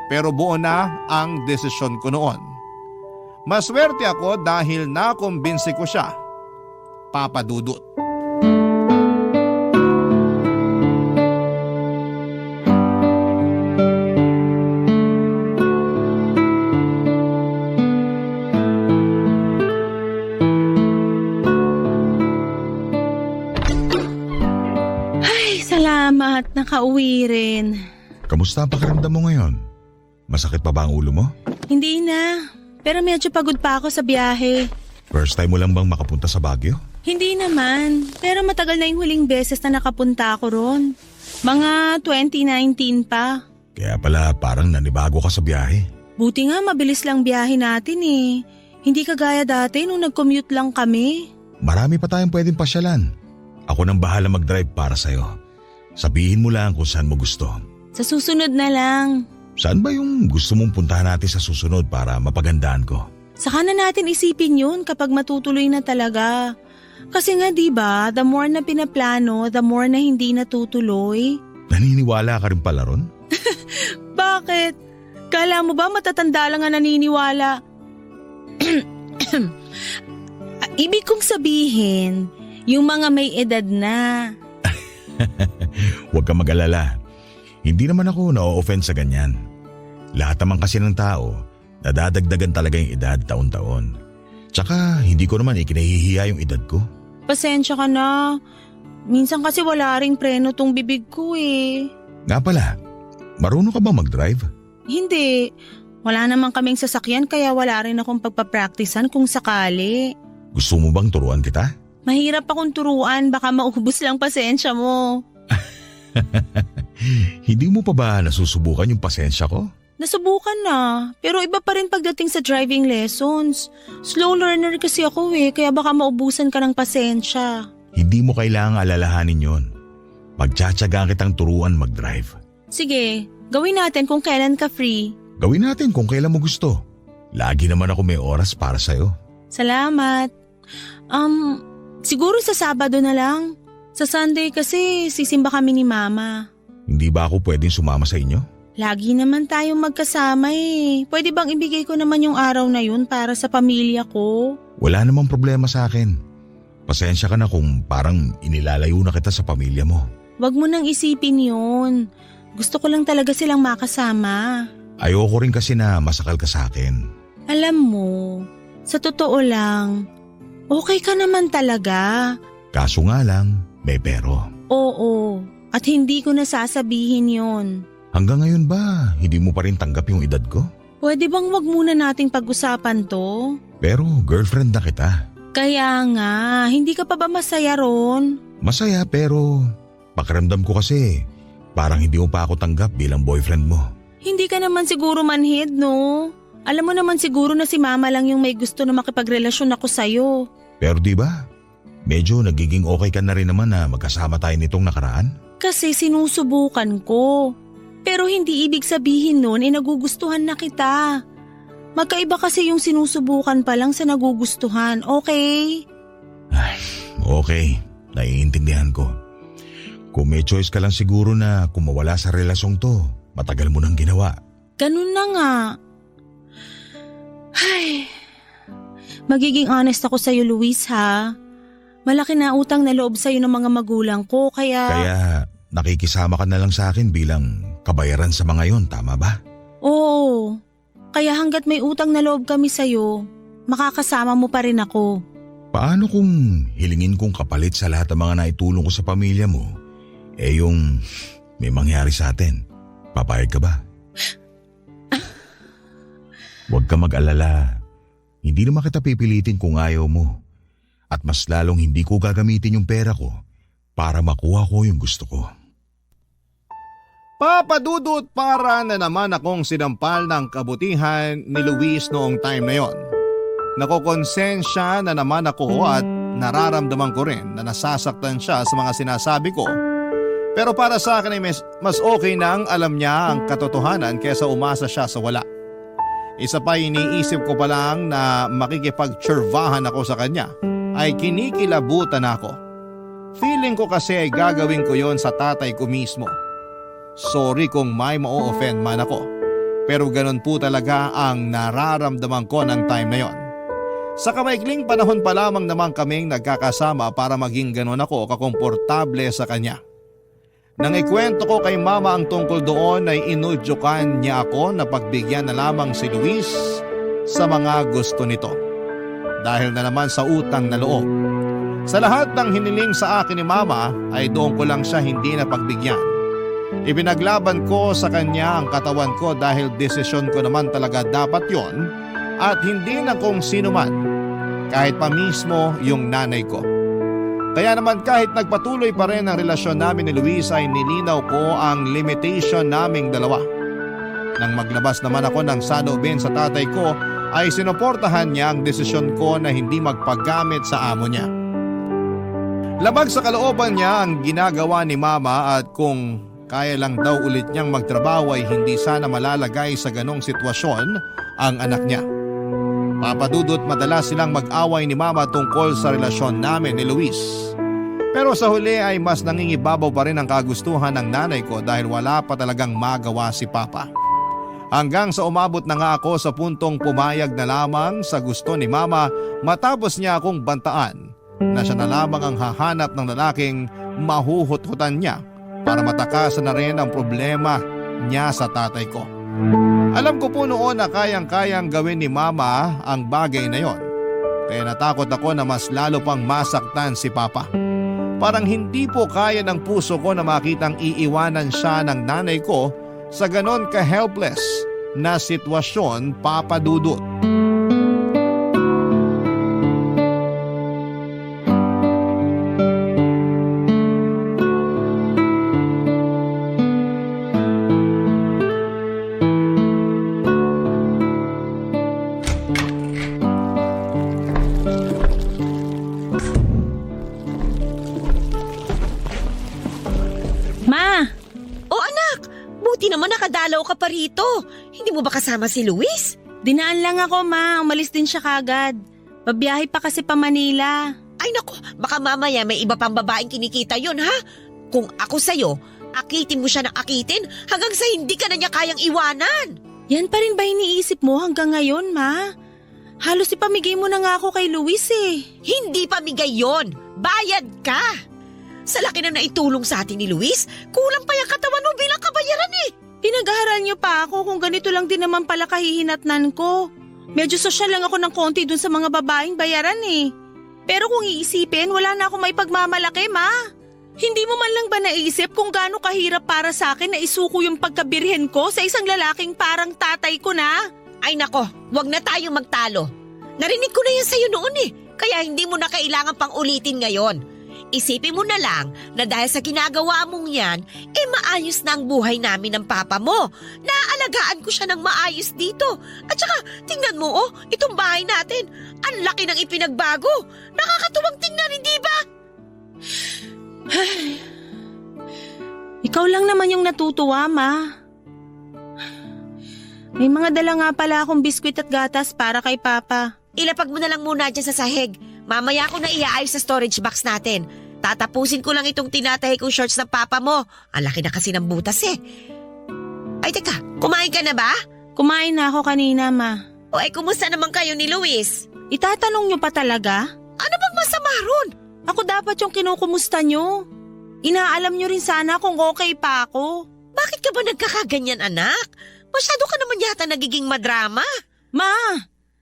A: Pero buo na ang desisyon ko noon. Maswerte ako dahil nakumbinsi ko siya, Papadudot.
H: Salamat, nakauwi rin.
G: Kamusta ang pakiramdam mo ngayon? Masakit pa ba ang ulo mo?
H: Hindi na, pero medyo pagod pa ako sa biyahe.
G: First time mo lang bang makapunta sa Baguio?
H: Hindi naman, pero matagal na yung huling beses na nakapunta ako ron. Mga 2019 pa.
G: Kaya pala parang nanibago ka sa biyahe.
H: Buti nga mabilis lang biyahe natin eh. Hindi kagaya dati nung nag-commute lang kami.
G: Marami pa tayong pwedeng pasyalan. Ako nang bahala mag-drive para sa'yo. Sabihin mo lang kung saan mo gusto.
H: Sa susunod na lang.
G: Saan ba yung gusto mong puntahan natin sa susunod para mapagandaan ko?
H: Saka na natin isipin yun kapag matutuloy na talaga. Kasi nga 'di ba, the more na pinaplano, the more na hindi natutuloy.
G: Naniniwala ka rin pala ron?
H: Bakit? Kala mo ba matatanda lang nga naniniwala? Ibig kong sabihin, yung mga may edad na.
G: Huwag ka mag-alala. Hindi naman ako na-offend sa ganyan. Lahat naman kasi ng tao, nadadagdagan talaga yung edad taon-taon. Tsaka hindi ko naman ikinahihiya yung edad ko.
H: Pasensya ka na. Minsan kasi wala ring preno tong bibig ko eh.
G: Nga pala, marunong ka ba mag-drive?
H: Hindi. Wala naman kaming sasakyan kaya wala rin akong pagpapraktisan kung sakali.
G: Gusto mo bang turuan kita?
H: Mahirap akong turuan, baka maubos lang pasensya mo.
G: Hindi mo pa ba nasusubukan yung pasensya ko?
H: Nasubukan na, pero iba pa rin pagdating sa driving lessons. Slow learner kasi ako kaya baka maubusan ka ng pasensya.
G: Hindi mo kailangang alalahanin yon. Magtsatsagaan kitang turuan mag-drive.
H: Sige, gawin natin kung kailan ka free.
G: Gawin natin kung kailan mo gusto. Lagi naman ako may oras para sa'yo.
H: Salamat. Siguro sa Sabado na lang. Sa Sunday kasi sisimba kami ni Mama.
G: Hindi ba ako pwedeng sumama sa inyo?
H: Lagi naman tayong magkasama Pwede bang ibigay ko naman yung araw na yun para sa pamilya ko?
G: Wala namang problema sa akin. Pasensya ka na kung parang inilalayo na kita sa pamilya mo.
H: Wag mo nang isipin yun. Gusto ko lang talaga silang makasama.
G: Ayoko rin kasi na masakal ka sa akin.
H: Alam mo, sa totoo lang, okay ka naman talaga.
G: Kaso nga lang, may pero.
H: Oo, at hindi ko nasasabihin yon.
G: Hanggang ngayon ba, hindi mo pa rin tanggap yung edad ko?
H: Pwede bang wag muna nating pag-usapan to?
G: Pero girlfriend na kita.
H: Kaya nga, hindi ka pa ba masaya ron?
G: Masaya pero pakiramdam ko kasi parang hindi mo pa ako tanggap bilang boyfriend mo.
H: Hindi ka naman siguro manhid, no? Alam mo naman siguro na si Mama lang yung may gusto na makipagrelasyon ako sa'yo.
G: Pero di ba, medyo nagiging okay ka na rin naman na magkasama tayo nitong nakaraan?
H: Kasi sinusubukan ko. Pero hindi ibig sabihin nun nagugustuhan na kita. Magkaiba kasi yung sinusubukan pa lang sa nagugustuhan, okay?
G: Ay, okay. Naiintindihan ko. Kung may choice ka lang siguro na kung mawala sa relasyong to, matagal mo nang ginawa.
H: Ganun na nga. Ay, magiging honest ako sa'yo, Luis, ha? Malaki na utang na loob sa'yo ng mga magulang ko,
G: Kaya nakikisama ka na lang sa akin bilang kabayaran sa mga yon, tama ba?
H: Oo. Kaya hanggat may utang na loob kami sa'yo, makakasama mo pa rin ako.
G: Paano kung hilingin kong kapalit sa lahat ng mga naitulong ko sa pamilya mo, yung may mangyari sa atin? Papayag ka ba? Huwag ka mag-alala. Hindi naman kita pipilitin kung ayaw mo. At mas lalong hindi ko gagamitin yung pera ko para makuha ko yung gusto ko.
A: Papadudot para na naman akong sinampal ng kabutihan ni Luis noong time na yon. Nakokonsensya na naman ako at nararamdaman ko rin na nasasaktan siya sa mga sinasabi ko. Pero para sa akin ay mas okay na ang alam niya ang katotohanan kaysa umasa siya sa wala. Isa pa iniisip ko pa lang na makikipagtsurvahan ako sa kanya ay kinikilabutan ako. Feeling ko kasi ay gagawin ko yon sa tatay ko mismo. Sorry kung may ma-offend man ako. Pero ganun po talaga ang nararamdaman ko ng time na yon. Sa kamaikling panahon pa lamang naman kaming nagkakasama para maging ganun ako kakomportable sa kanya. Nang ikwento ko kay Mama ang tungkol doon ay inudyukan niya ako na pagbigyan na lamang si Luis sa mga gusto nito. Dahil na naman sa utang na loob. Sa lahat ng hiniling sa akin ni Mama ay doon ko lang siya hindi na pagbigyan. Ibinaglaban ko sa kanya ang katawan ko dahil desisyon ko naman talaga dapat yon at hindi na kung sino man, kahit pa mismo yung nanay ko. Kaya naman kahit nagpatuloy pa rin ang relasyon namin ni Luis ay nilinaw ko ang limitation naming dalawa. Nang maglabas naman ako ng saloobin sa tatay ko ay sinuportahan niya ang desisyon ko na hindi magpagamit sa amo niya. Labag sa kalooban niya ang ginagawa ni Mama at kung kaya lang daw ulit niyang magtrabaho ay hindi sana malalagay sa ganong sitwasyon ang anak niya. Papadudot madalas silang mag-away ni Mama tungkol sa relasyon namin ni Luis. Pero sa huli ay mas nangingibabaw pa rin ang kagustuhan ng nanay ko dahil wala pa talagang magawa si Papa. Hanggang sa umabot na nga ako sa puntong pumayag na lamang sa gusto ni Mama matapos niya akong bantaan na siya na lamang ang hahanap ng lalaking mahuhut-hutan niya para matakasan na rin ang problema niya sa tatay ko. Alam ko po noon na kayang-kayang gawin ni Mama ang bagay na yon. Kaya natakot ako na mas lalo pang masaktan si Papa. Parang hindi po kaya ng puso ko na makitang iiwanan siya ng nanay ko sa ganon ka-helpless na sitwasyon, Papa Dudut.
H: Ma,
F: O anak, buti naman nakadalaw ka pa rito. Hindi mo ba kasama si Luis?
H: dinaan lang ako ma, umalis din siya kagad. Babiyahe pa kasi pa Manila.
F: Ay nako, baka mamaya may iba pang babaeng kinikita yun ha? Kung ako sa'yo, akitin mo siya ng akitin hanggang sa hindi ka na niya kayang iwanan.
H: Yan pa rin ba iniisip mo hanggang ngayon ma? Halos ipamigay mo na nga ako kay Luis eh.
F: Hindi pamigay yon, bayad ka. Sa laki na naitulong sa atin ni Luis, kulang pa yung katawan mo bilang kabayaran eh.
H: Pinag-aaral niyo pa ako kung ganito lang din naman pala kahihinatnan ko. Medyo sosyal lang ako ng konti dun sa mga babaeng bayaran eh. Pero kung iisipin, wala na akong maipagmamalaki ma. Hindi mo man lang ba naisip kung gaano kahirap para sa akin na isuko yung pagkabirhen ko sa isang lalaking parang tatay ko na?
F: Ay nako, wag na tayong magtalo. Narinig ko na yan sa'yo noon eh, kaya hindi mo na kailangan pang ulitin ngayon. Isipin mo na lang na dahil sa ginagawa mong yan, maayos na ang buhay namin ng papa mo. Naaalagaan ko siya ng maayos dito. At saka, tingnan mo itong bahay natin. Ang laki ng ipinagbago. Nakakatuwang tingnan, hindi ba?
H: Ikaw lang naman yung natutuwa ma. May mga dala nga pala akong biskwit at gatas para kay Papa.
F: Ilapag mo na lang muna dyan sa sahig. Mamaya ko na iaayos sa storage box natin. Tatapusin ko lang itong tinatahi kong shorts ng papa mo. Ang laki na kasi ng butas eh. Ay teka, kumain ka na ba?
H: Kumain na ako kanina ma.
F: O kumusta naman kayo ni Luis?
H: Itatanong niyo pa talaga?
F: Ano bang masama ron?
H: Ako dapat yung kinukumusta niyo. Inaalam niyo rin sana kung okay pa ako.
F: Bakit ka ba nagkakaganyan anak? Masyado ka naman yata nagiging madrama.
H: Ma,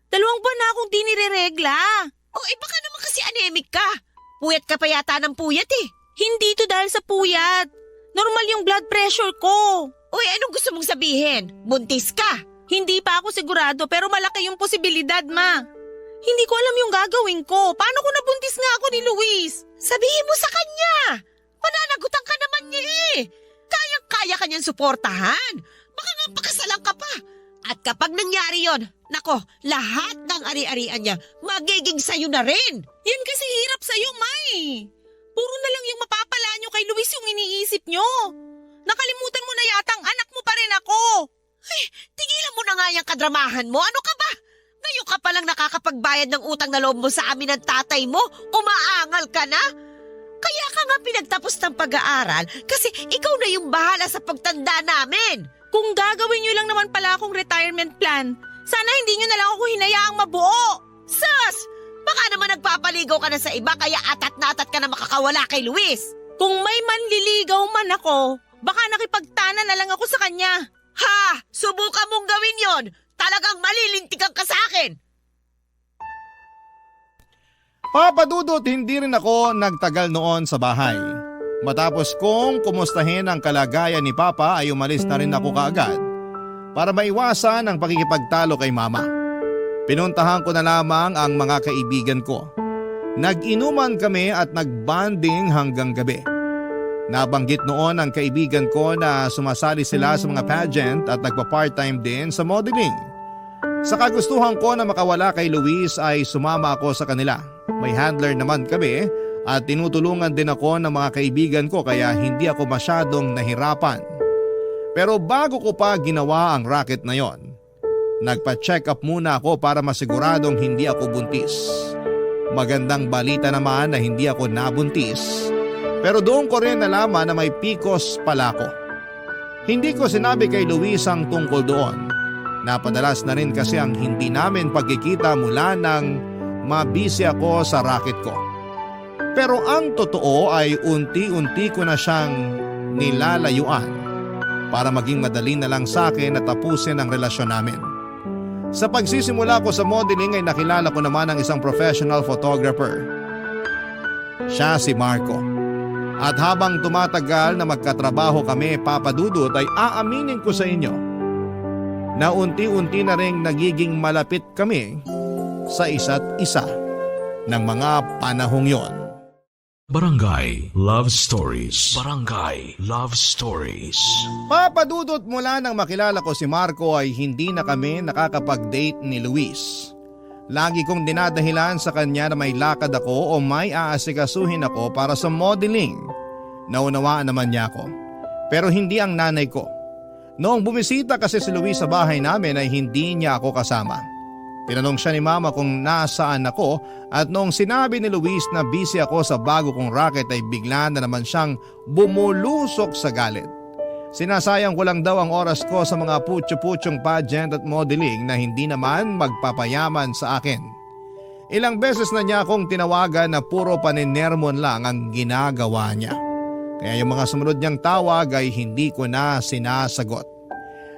H: 2 buwan na akong di nireregla.
F: O baka naman kasi anemic ka. Puyat ka pa yata ng puyat eh.
H: Hindi to dahil sa puyat. Normal yung blood pressure ko.
F: Uy, anong gusto mong sabihin? Buntis ka?
H: Hindi pa ako sigurado pero malaki yung posibilidad, ma. Hindi ko alam yung gagawin ko. Paano kung nabuntis nga ako ni Luis?
F: Sabihin mo sa kanya. Mananagutan ka naman niya eh. Kayang-kaya ka niyang suportahan. Baka nga pakasalan ka pa. At kapag nangyari yon, nako, lahat ng ari-arian niya magiging sayo na rin.
H: Yan kasi hirap sa'yo, May. Puro na lang yung mapapala nyo kay Luis yung iniisip nyo. Nakalimutan mo na yatang anak mo pa rin ako.
F: Ay, tigilan mo na nga yung kadramahan mo. Ano ka ba? Ngayon ka palang nakakapagbayad ng utang na loob mo sa amin ng tatay mo. Umaangal ka na? Kaya ka nga pinagtapos ng pag-aaral kasi ikaw na yung bahala sa pagtanda namin.
H: Kung gagawin nyo lang naman pala akong retirement plan, sana hindi nyo na lang ako hinayaang mabuo.
F: Sus! Baka naman nagpapaligaw ka na sa iba kaya atat na atat ka na makakawala kay Luis.
H: Kung may manliligaw man ako, baka nakipagtana na lang ako sa kanya.
F: Ha! Subukan mong gawin yon. Talagang malilintikan ka sa akin.
A: Papadudot, hindi rin ako nagtagal noon sa bahay. Matapos kong kumustahin ang kalagayan ni Papa ay umalis na rin ako kaagad para maiwasan ang pakikipagtalo kay Mama. Pinuntahan ko na lamang ang mga kaibigan ko. Nag-inuman kami at nagbanding hanggang gabi. Nabanggit noon ang kaibigan ko na sumasali sila sa mga pageant at nagpa-part-time din sa modeling. Sa kagustuhan ko na makawala kay Luis ay sumama ako sa kanila. May handler naman kami at tinutulungan din ako ng mga kaibigan ko kaya hindi ako masyadong nahirapan. Pero bago ko pa ginawa ang racket na yon, nagpa-check up muna ako para masiguradong hindi ako buntis. Magandang balita naman na hindi ako nabuntis, pero doon ko rin nalaman na may PCOS pala ako. Hindi ko sinabi kay Luis ang tungkol doon. Napadalas na rin kasi ang hindi namin pagkikita mula nang mabisi ako sa racket ko. Pero ang totoo ay unti-unti ko na siyang nilalayuan para maging madali na lang sa akin na tapusin ang relasyon namin. Sa pagsisimula ko sa modeling ay nakilala ko naman ang isang professional photographer. Siya si Marco. At habang tumatagal na magkatrabaho kami, Papa Dudut, ay aaminin ko sa inyo na unti-unti na ring nagiging malapit kami sa isa't isa ng mga panahong yon.
D: Barangay Love Stories. Barangay Love Stories.
A: Papadudot mula nang makilala ko si Marco ay hindi na kami nakakapag-date ni Luis. Lagi kong dinadahilan sa kanya na may lakad ako o may aasikasuhin ako para sa modeling. Naunawaan naman niya ako. Pero hindi ang nanay ko. Noong bumisita kasi si Luis sa bahay namin ay hindi niya ako kasama. Tinanong siya ni Mama kung nasaan ako at noong sinabi ni Luis na busy ako sa bago kong racket ay bigla na naman siyang bumulusok sa galit. Sinasayang ko lang daw ang oras ko sa mga putyo-putyong pageant at modeling na hindi naman magpapayaman sa akin. Ilang beses na niya akong tinawagan na puro paninermon lang ang ginagawa niya. Kaya yung mga sumunod niyang tawag ay hindi ko na sinasagot.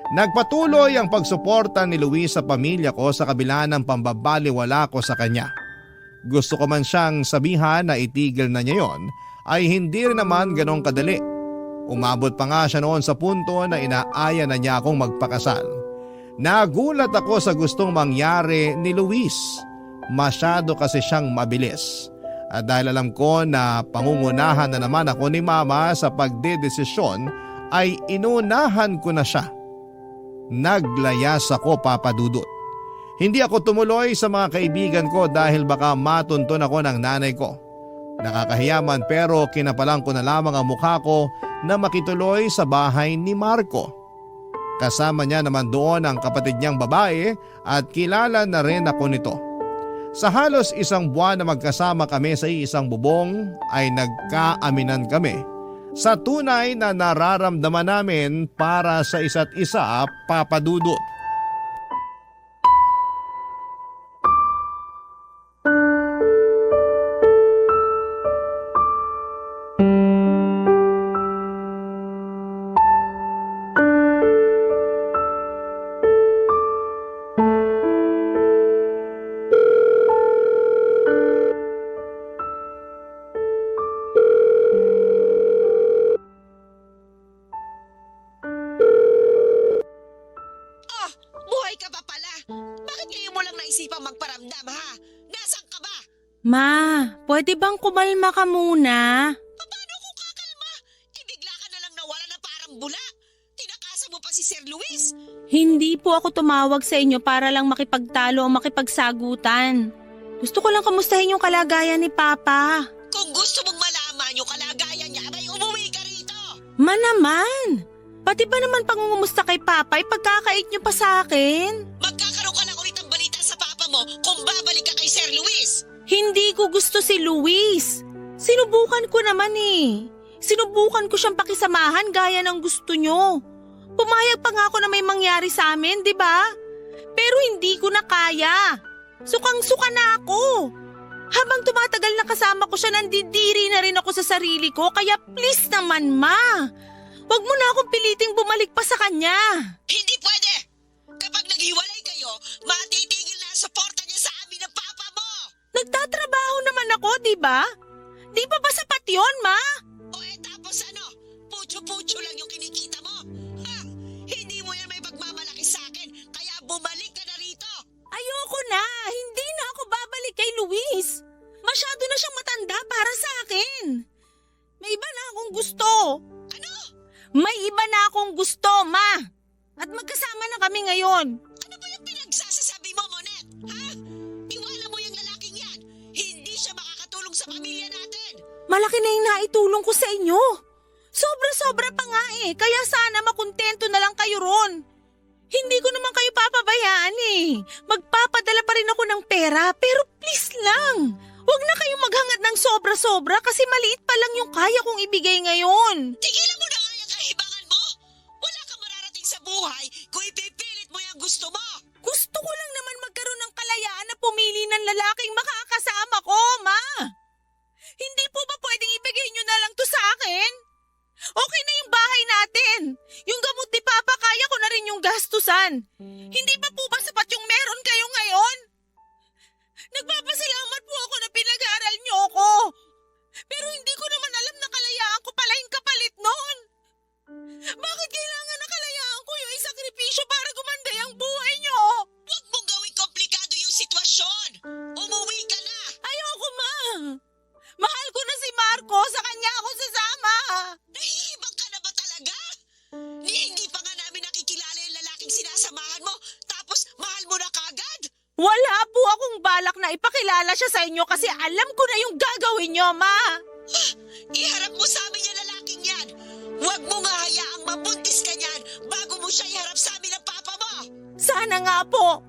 A: Nagpatuloy ang pagsuporta ni Luis sa pamilya ko sa kabila ng pambabaliwala ko sa kanya. Gusto ko man siyang sabihan na itigil na niya yon, ay hindi rin naman ganong kadali. Umabot pa nga siya noon sa punto na inaaya na niya akong magpakasal. Nagulat ako sa gustong mangyari ni Luis. Masyado kasi siyang mabilis. At dahil alam ko na pangungunahan na naman ako ni Mama sa pagdedesisyon, ay inunahan ko na siya. Naglayas ako, Papa Dudut. Hindi ako tumuloy sa mga kaibigan ko dahil baka matunton ako ng nanay ko. Nakakahiya man pero kinapalang ko na lamang ang mukha ko na makituloy sa bahay ni Marco. Kasama niya naman doon ang kapatid niyang babae at kilala na rin ako nito. Sa halos isang buwan na magkasama kami sa isang bubong ay nagkaaminan kami sa tunay na nararamdaman namin para sa isa't isa, Papa Dudut.
H: Ma, pwede bang kumalma ka muna?
F: Paano kung kakalma? Bigla ka na lang nawala na parang bula. Tinakasa mo pa si Sir Luis.
H: Hindi po ako tumawag sa inyo para lang makipagtalo o makipagsagutan. Gusto ko lang kamustahin yung kalagayan ni Papa.
F: Kung gusto mong malaman yung kalagayan niya, abay umuwi ka rito.
H: Ma naman! Pati ba naman pangungumusta kay Papa, ipagkakait niyo pa sa akin?
F: Magkakaroon ka lang ulit ng balita sa Papa mo kung babalik ka kay Sir Luis.
H: Hindi ko gusto si Luis. Sinubukan ko naman eh. Sinubukan ko siyang pakisamahan gaya ng gusto nyo. Pumayag pa nga ako na may mangyari sa amin, di ba? Pero hindi ko na kaya. Sukang-suka na ako. Habang tumatagal na kasama ko siya, nandidiri na rin ako sa sarili ko. Kaya please naman, Ma. Huwag mo na akong piliting bumalik pa sa kanya.
F: Hindi pwede. Kapag naghiwalay kayo, matitigil na ang suporta niya sa amin ng Papa mo.
H: Nagtatrabaho naman ako, di ba? Di ba ba sapat yun, Ma?
F: O tapos ano? Putyo-putyo lang yung kinikita mo. Ha? Hindi mo yan may pagmamalaki sa akin, kaya bumalik ka na rito.
H: Ayoko na. Hindi na ako babalik kay Luis. Masyado na siyang matanda para sa akin. May iba na akong gusto.
F: Ano?
H: May iba na akong gusto, Ma. At magkasama na kami ngayon.
F: Ano ba yung pinagsasasabi mo, Monet? Ha? Iwala mo yung lalaking yan. Hindi siya makakatulong sa pamilya natin.
H: Malaki na yung naitulong ko sa inyo. Sobra-sobra pa nga kaya sana makontento na lang kayo ron. Hindi ko naman kayo papabayaan Magpapadala pa rin ako ng pera, pero please lang. Huwag na kayong maghangad ng sobra-sobra kasi maliit pa lang yung kaya kong ibigay ngayon.
F: Tigilan mo na nga yung kahibangan mo! Wala kang mararating sa buhay kung ipipilit mo yung gusto mo!
H: Gusto ko lang naman magkaroon ng kalayaan na pumili ng lalaking makakasama ko, Ma. Hindi po ba pwedeng ibigay nyo na lang to sa akin? Okay na yung bahay natin. Yung gamot ni Papa, kaya ko na rin yung gastusan. Hindi pa po ba sapat yung meron kayo ngayon? Nagpapasalamat po ako na pinag-aaral niyo ako. Pero hindi ko naman alam na kalayaan ko pala yung kapalit noon. Bakit kailangan na kalayaan ko yung isakripisyo para gumanda yung buhay niyo?
F: Huwag mong gawing komplikado yung sitwasyon! Umuwi ka na!
H: Ayoko, Ma. Mahal ko na si Marco. Sa kanya ako sasama.
F: Nahihibang ka na ba talaga? Hindi pa nga namin nakikilala yung lalaking sinasamahan mo, tapos mahal mo na kagad?
H: Wala po akong balak na ipakilala siya sa inyo kasi alam ko na yung gagawin niyo, Ma.
F: Iharap mo sa amin yung lalaking yan! Huwag mo nga hayaang mabuntis ka niyan bago mo siya iharap sa amin ng papa mo!
H: Sana nga po.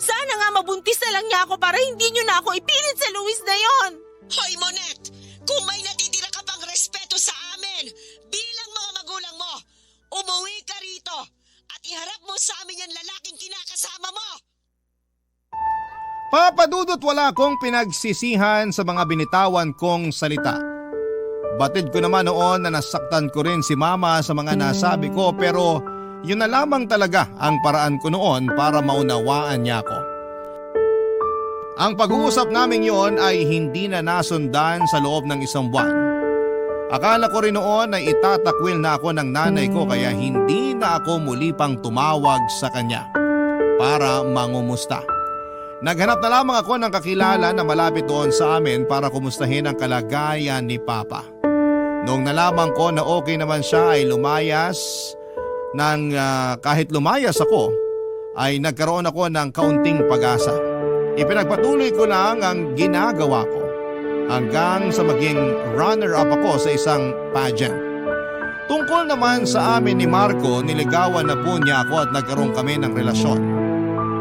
H: Sana nga mabuntis na lang niya ako para hindi niyo na ako ipilit sa Luis na yon.
F: Hoy, Monette! Kung may natitira ka pang respeto sa amin, bilang mga magulang mo, umuwi ka rito at iharap mo sa amin yung lalaking kinakasama mo!
A: Papa Dudut, wala akong pinagsisihan sa mga binitawan kong salita. Batid ko naman noon na nasaktan ko rin si Mama sa mga nasabi ko, pero yun na lamang talaga ang paraan ko noon para maunawaan niya ako. Ang pag-uusap namin yon ay hindi na nasundan sa loob ng 1 buwan. Akala ko rin noon ay itatakwil na ako ng nanay ko kaya hindi na ako muli pang tumawag sa kanya para mangumusta. Naghanap na lamang ako ng kakilala na malapit doon sa amin para kumustahin ang kalagayan ni Papa. Noong nalaman ko na okay naman siya ay kahit lumayas ako ay nagkaroon ako ng kaunting pag-asa. Ipinagpatuloy ko lang ang ginagawa ko hanggang sa maging runner-up ako sa isang pageant. Tungkol naman sa amin ni Marco, niligawan na po niya ako at nagkaroon kami ng relasyon.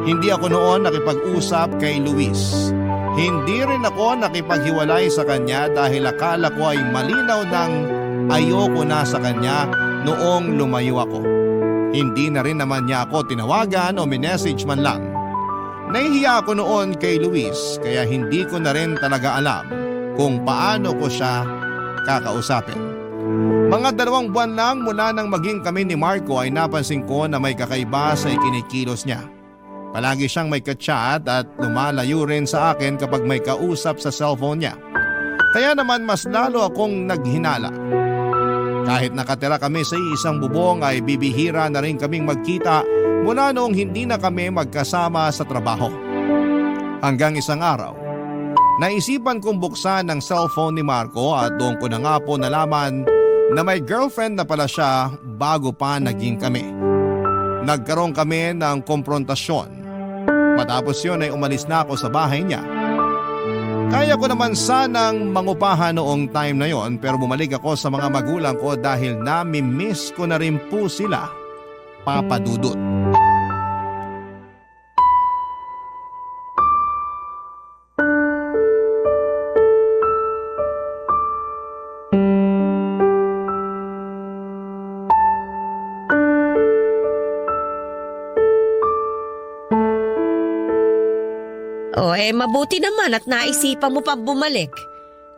A: Hindi ako noon nakipag-usap kay Luis. Hindi rin ako nakipaghiwalay sa kanya dahil akala ko ay malinaw ng ayoko na sa kanya noong lumayo ako. Hindi na rin naman niya ako tinawagan o minessage man lang. Nahihiya ako noon kay Luis kaya hindi ko na rin talaga alam kung paano ko siya kakausapin. Mga 2 buwan lang mula nang maging kami ni Marco ay napansin ko na may kakaiba sa ikinikilos niya. Palagi siyang may ka-chat at lumalayo rin sa akin kapag may kausap sa cellphone niya. Kaya naman mas lalo akong naghinala. Kahit nakatira kami sa isang bubong ay bibihira na rin kaming magkita mula noong hindi na kami magkasama sa trabaho. Hanggang isang araw, naisipan kong buksan ang cellphone ni Marco at doon ko na nga po nalaman na may girlfriend na pala siya bago pa naging kami. Nagkaroon kami ng komprontasyon. Matapos yun ay umalis na ako sa bahay niya. Kaya ko naman sanang mangupahan noong time na yon pero bumalik ako sa mga magulang ko dahil nami-miss ko na rin po sila, Papa Dudut.
F: Mabuti naman at naisipan mo pa bumalik.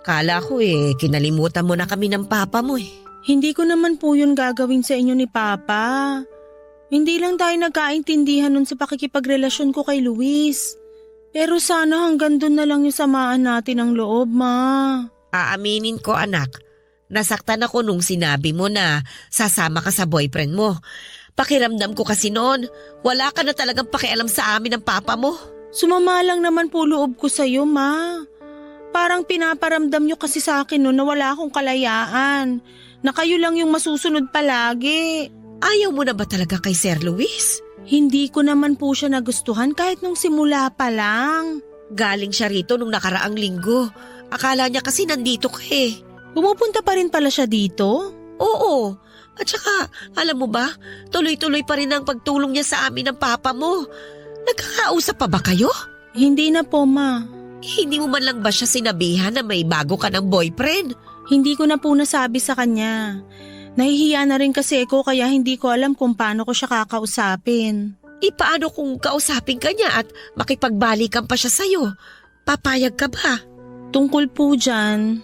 F: Kala ko kinalimutan mo na kami ng papa mo
H: Hindi ko naman po yun gagawin sa inyo ni Papa. Hindi lang tayo nagkaintindihan nun sa pakikipagrelasyon ko kay Luis. Pero sana hanggang dun na lang yung samaan natin ang loob, Ma.
F: Aaminin ko, anak. Nasaktan ako nung sinabi mo na sasama ka sa boyfriend mo. Pakiramdam ko kasi noon, wala ka na talagang pakialam sa amin ng papa mo.
H: Sumama lang naman po loob ko sa'yo, Ma. Parang pinaparamdam nyo kasi sa akin noon na wala akong kalayaan. Na kayo lang yung masusunod palagi.
F: Ayaw mo na ba talaga kay Sir Luis?
H: Hindi ko naman po siya nagustuhan kahit nung simula pa lang.
F: Galing siya rito nung nakaraang linggo. Akala niya kasi nandito ka
H: Pumupunta pa rin pala siya dito?
F: Oo. At saka, alam mo ba, tuloy-tuloy pa rin ang pagtulong niya sa amin ng papa mo. Nagkakausap pa ba kayo?
H: Hindi na po, Ma.
F: Hindi mo man lang ba siya sinabihan na may bago ka ng boyfriend?
H: Hindi ko na po nasabi sa kanya. Nahihiya na rin kasi ako kaya hindi ko alam kung paano ko siya kakausapin.
F: Paano kung kausapin ka niya at makipagbalikan pa siya sa'yo? Papayag ka ba?
H: Tungkol po dyan,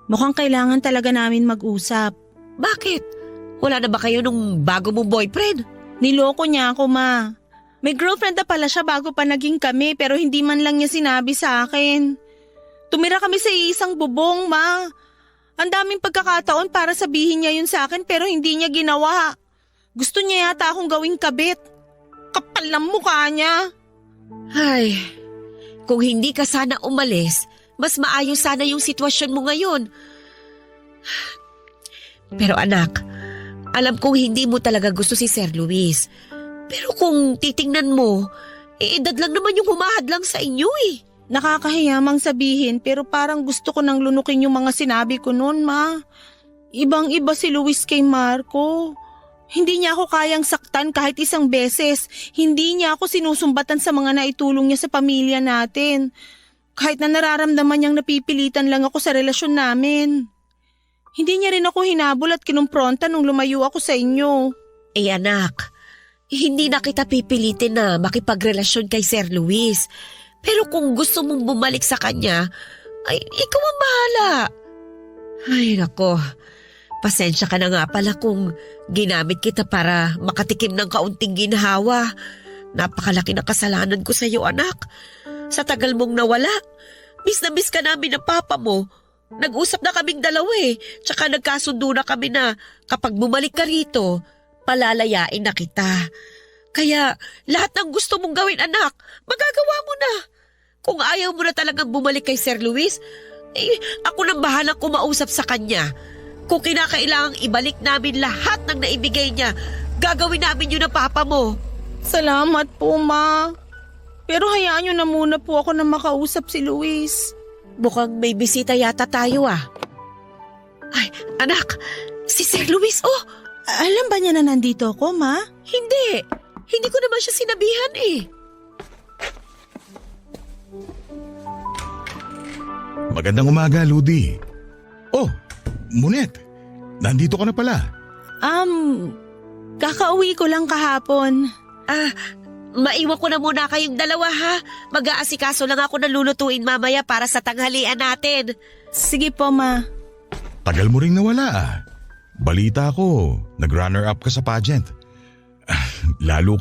H: mukhang kailangan talaga namin mag-usap.
F: Bakit? Wala na ba kayo nung bago mong boyfriend?
H: Niloko niya ako, Ma. May girlfriend na pala siya bago pa naging kami pero hindi man lang niya sinabi sa akin. Tumira kami sa isang bubong, Ma. Ang daming pagkakataon para sabihin niya yun sa akin pero hindi niya ginawa. Gusto niya yata akong gawing kabit. Kapal ng mukha niya.
F: Ay, kung hindi ka sana umalis, mas maayos sana yung sitwasyon mo ngayon. Pero anak, alam kong hindi mo talaga gusto si Sir Luis. Pero kung titingnan mo, edad lang naman yung humahadlang sa inyo eh.
H: Nakakahiyamang sabihin pero parang gusto ko nang lunukin yung mga sinabi ko noon, Ma. Ibang-iba si Luis kay Marco. Hindi niya ako kayang saktan kahit isang beses. Hindi niya ako sinusumbatan sa mga naitulong niya sa pamilya natin. Kahit na nararamdaman niyang napipilitan lang ako sa relasyon namin. Hindi niya rin ako hinabol at kinumpronta nung lumayo ako sa inyo.
F: Anak, hindi na kita pipilitin na makipagrelasyon kay Sir Luis. Pero kung gusto mong bumalik sa kanya, ay ikaw ang bahala. Ay nako, pasensya ka na nga pala kung ginamit kita para makatikim ng kaunting ginhawa. Napakalaki na kasalanan ko sa iyo, anak. Sa tagal mong nawala, miss na miss ka namin ng papa mo. Nag-usap na kaming dalawa eh. Tsaka nagkasundo na kami na kapag bumalik ka rito, palalayain na kita. Kaya lahat ng gusto mong gawin, anak, magagawa mo na. Kung ayaw mo na talagang bumalik kay Sir Luis, ako nang bahalang kumausap sa kanya. Kung kinakailangang ibalik namin lahat ng naibigay niya, gagawin namin yun ng papa mo.
H: Salamat po, Ma. Pero hayaan niyo na muna po ako na makausap si Luis.
F: Mukhang may bisita yata tayo ah. Ay, anak, si Sir Luis, oh.
H: Alam ba niya na nandito ako, Ma?
F: Hindi. Hindi ko naman siya sinabihan eh.
G: Magandang umaga, Ludi. Oh, Munet. Nandito ka na pala.
H: Kakauwi ko lang kahapon.
F: Maiwan ko na muna kayong dalawa ha. Mag-aasikaso lang ako ng lulutuin mamaya para sa tanghalian natin.
H: Sige po, Ma.
G: Tagal mo ring nawala ah. Balita ko, nag-runner-up ka sa pageant. Lalo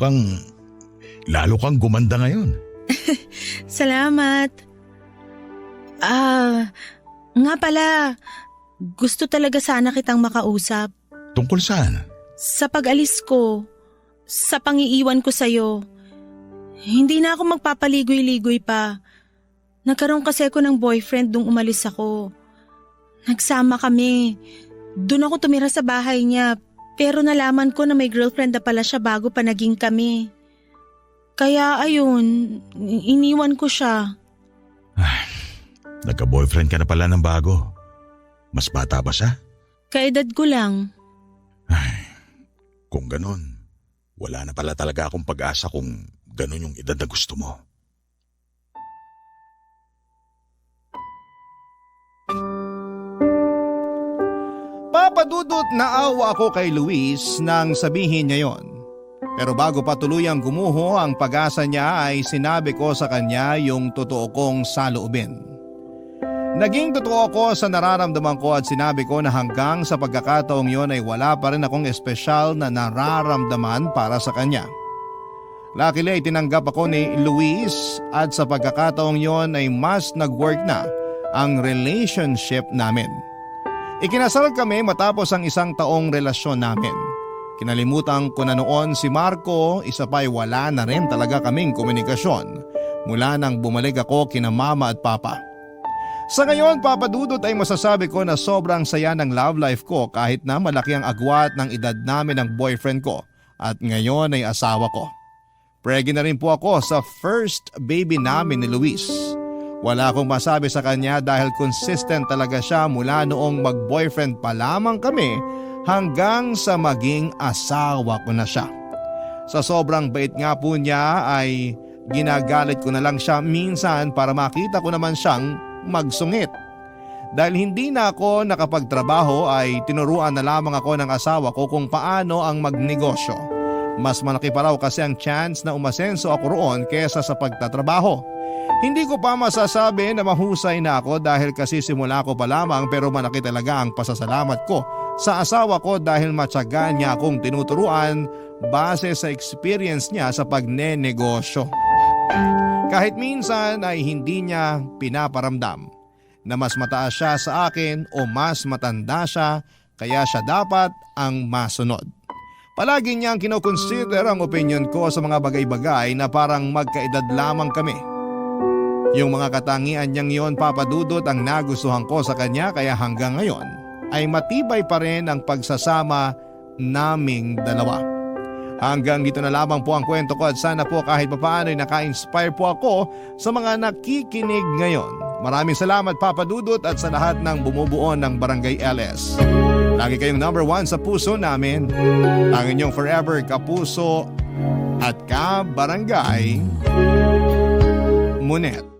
G: kang gumanda ngayon.
H: Salamat. Nga pala, gusto talaga sana kitang makausap.
G: Tungkol saan?
H: Sa pag-alis ko, sa pangiiwan ko sa'yo. Hindi na ako magpapaligoy-ligoy pa. Nagkaroon kasi ako ng boyfriend nung umalis ako. Nagsama kami. Doon ako tumira sa bahay niya, pero nalaman ko na may girlfriend na pala siya bago pa naging kami. Kaya ayun, iniwan ko siya.
G: Nagka-boyfriend ka na pala ng bago. Mas bata ba siya?
H: Kaedad ko lang.
G: Kung ganun, wala na pala talaga akong pag-asa kung ganun yung edad na gusto mo.
A: Papadudot naawa ako kay Luis nang sabihin niya yon. Pero bago pa tuluyang gumuho ang pag-asa niya ay sinabi ko sa kanya yung totoo kong saloobin. Naging totoo ako sa nararamdaman ko at sinabi ko na hanggang sa pagkakataong yon ay wala pa rin akong espesyal na nararamdaman para sa kanya. Luckily ay tinanggap ako ni Luis at sa pagkakataong yon ay mas nag-work na ang relationship namin. Ikinasal kami matapos ang 1 taong relasyon namin. Kinalimutan ko na noon si Marco, isa pa ay wala na rin talaga kaming komunikasyon mula nang bumalik ako kina mama at papa. Sa ngayon, papadudot ay masasabi ko na sobrang saya ng love life ko kahit na malaki ang agwat ng edad namin ng boyfriend ko at ngayon ay asawa ko. Pregnant na rin po ako sa first baby namin ni Luis. Wala akong masabi sa kanya dahil consistent talaga siya mula noong mag-boyfriend pa lamang kami hanggang sa maging asawa ko na siya. Sa sobrang bait nga po niya ay ginagalit ko na lang siya minsan para makita ko naman siyang magsungit. Dahil hindi na ako nakapagtrabaho ay tinuruan na lamang ako ng asawa ko kung paano ang magnegosyo. Mas malaki pa raw kasi ang chance na umasenso ako roon kesa sa pagtatrabaho. Hindi ko pa masasabi na mahusay na ako dahil kasi simula ko pa lamang, pero malaki talaga ang pasasalamat ko sa asawa ko dahil matyaga niya akong tinuturuan base sa experience niya sa pagnenegosyo. Kahit minsan ay hindi niya pinaparamdam na mas mataas siya sa akin o mas matanda siya, kaya siya dapat ang masunod. Palagi niyang kinoconsider ang opinion ko sa mga bagay-bagay na parang magkaedad lamang kami. Yung mga katangian niyang yon, Papa Dudut, ang nagustuhan ko sa kanya, kaya hanggang ngayon ay matibay pa rin ang pagsasama naming dalawa. Hanggang dito na lamang po ang kwento ko at sana po kahit papaano ay naka-inspire po ako sa mga nakikinig ngayon. Maraming salamat Papa Dudut at sa lahat ng bumubuo ng Barangay LS. Lagi kayong number 1 sa puso namin. Ang inyong forever kapuso at ka-barangay Munet.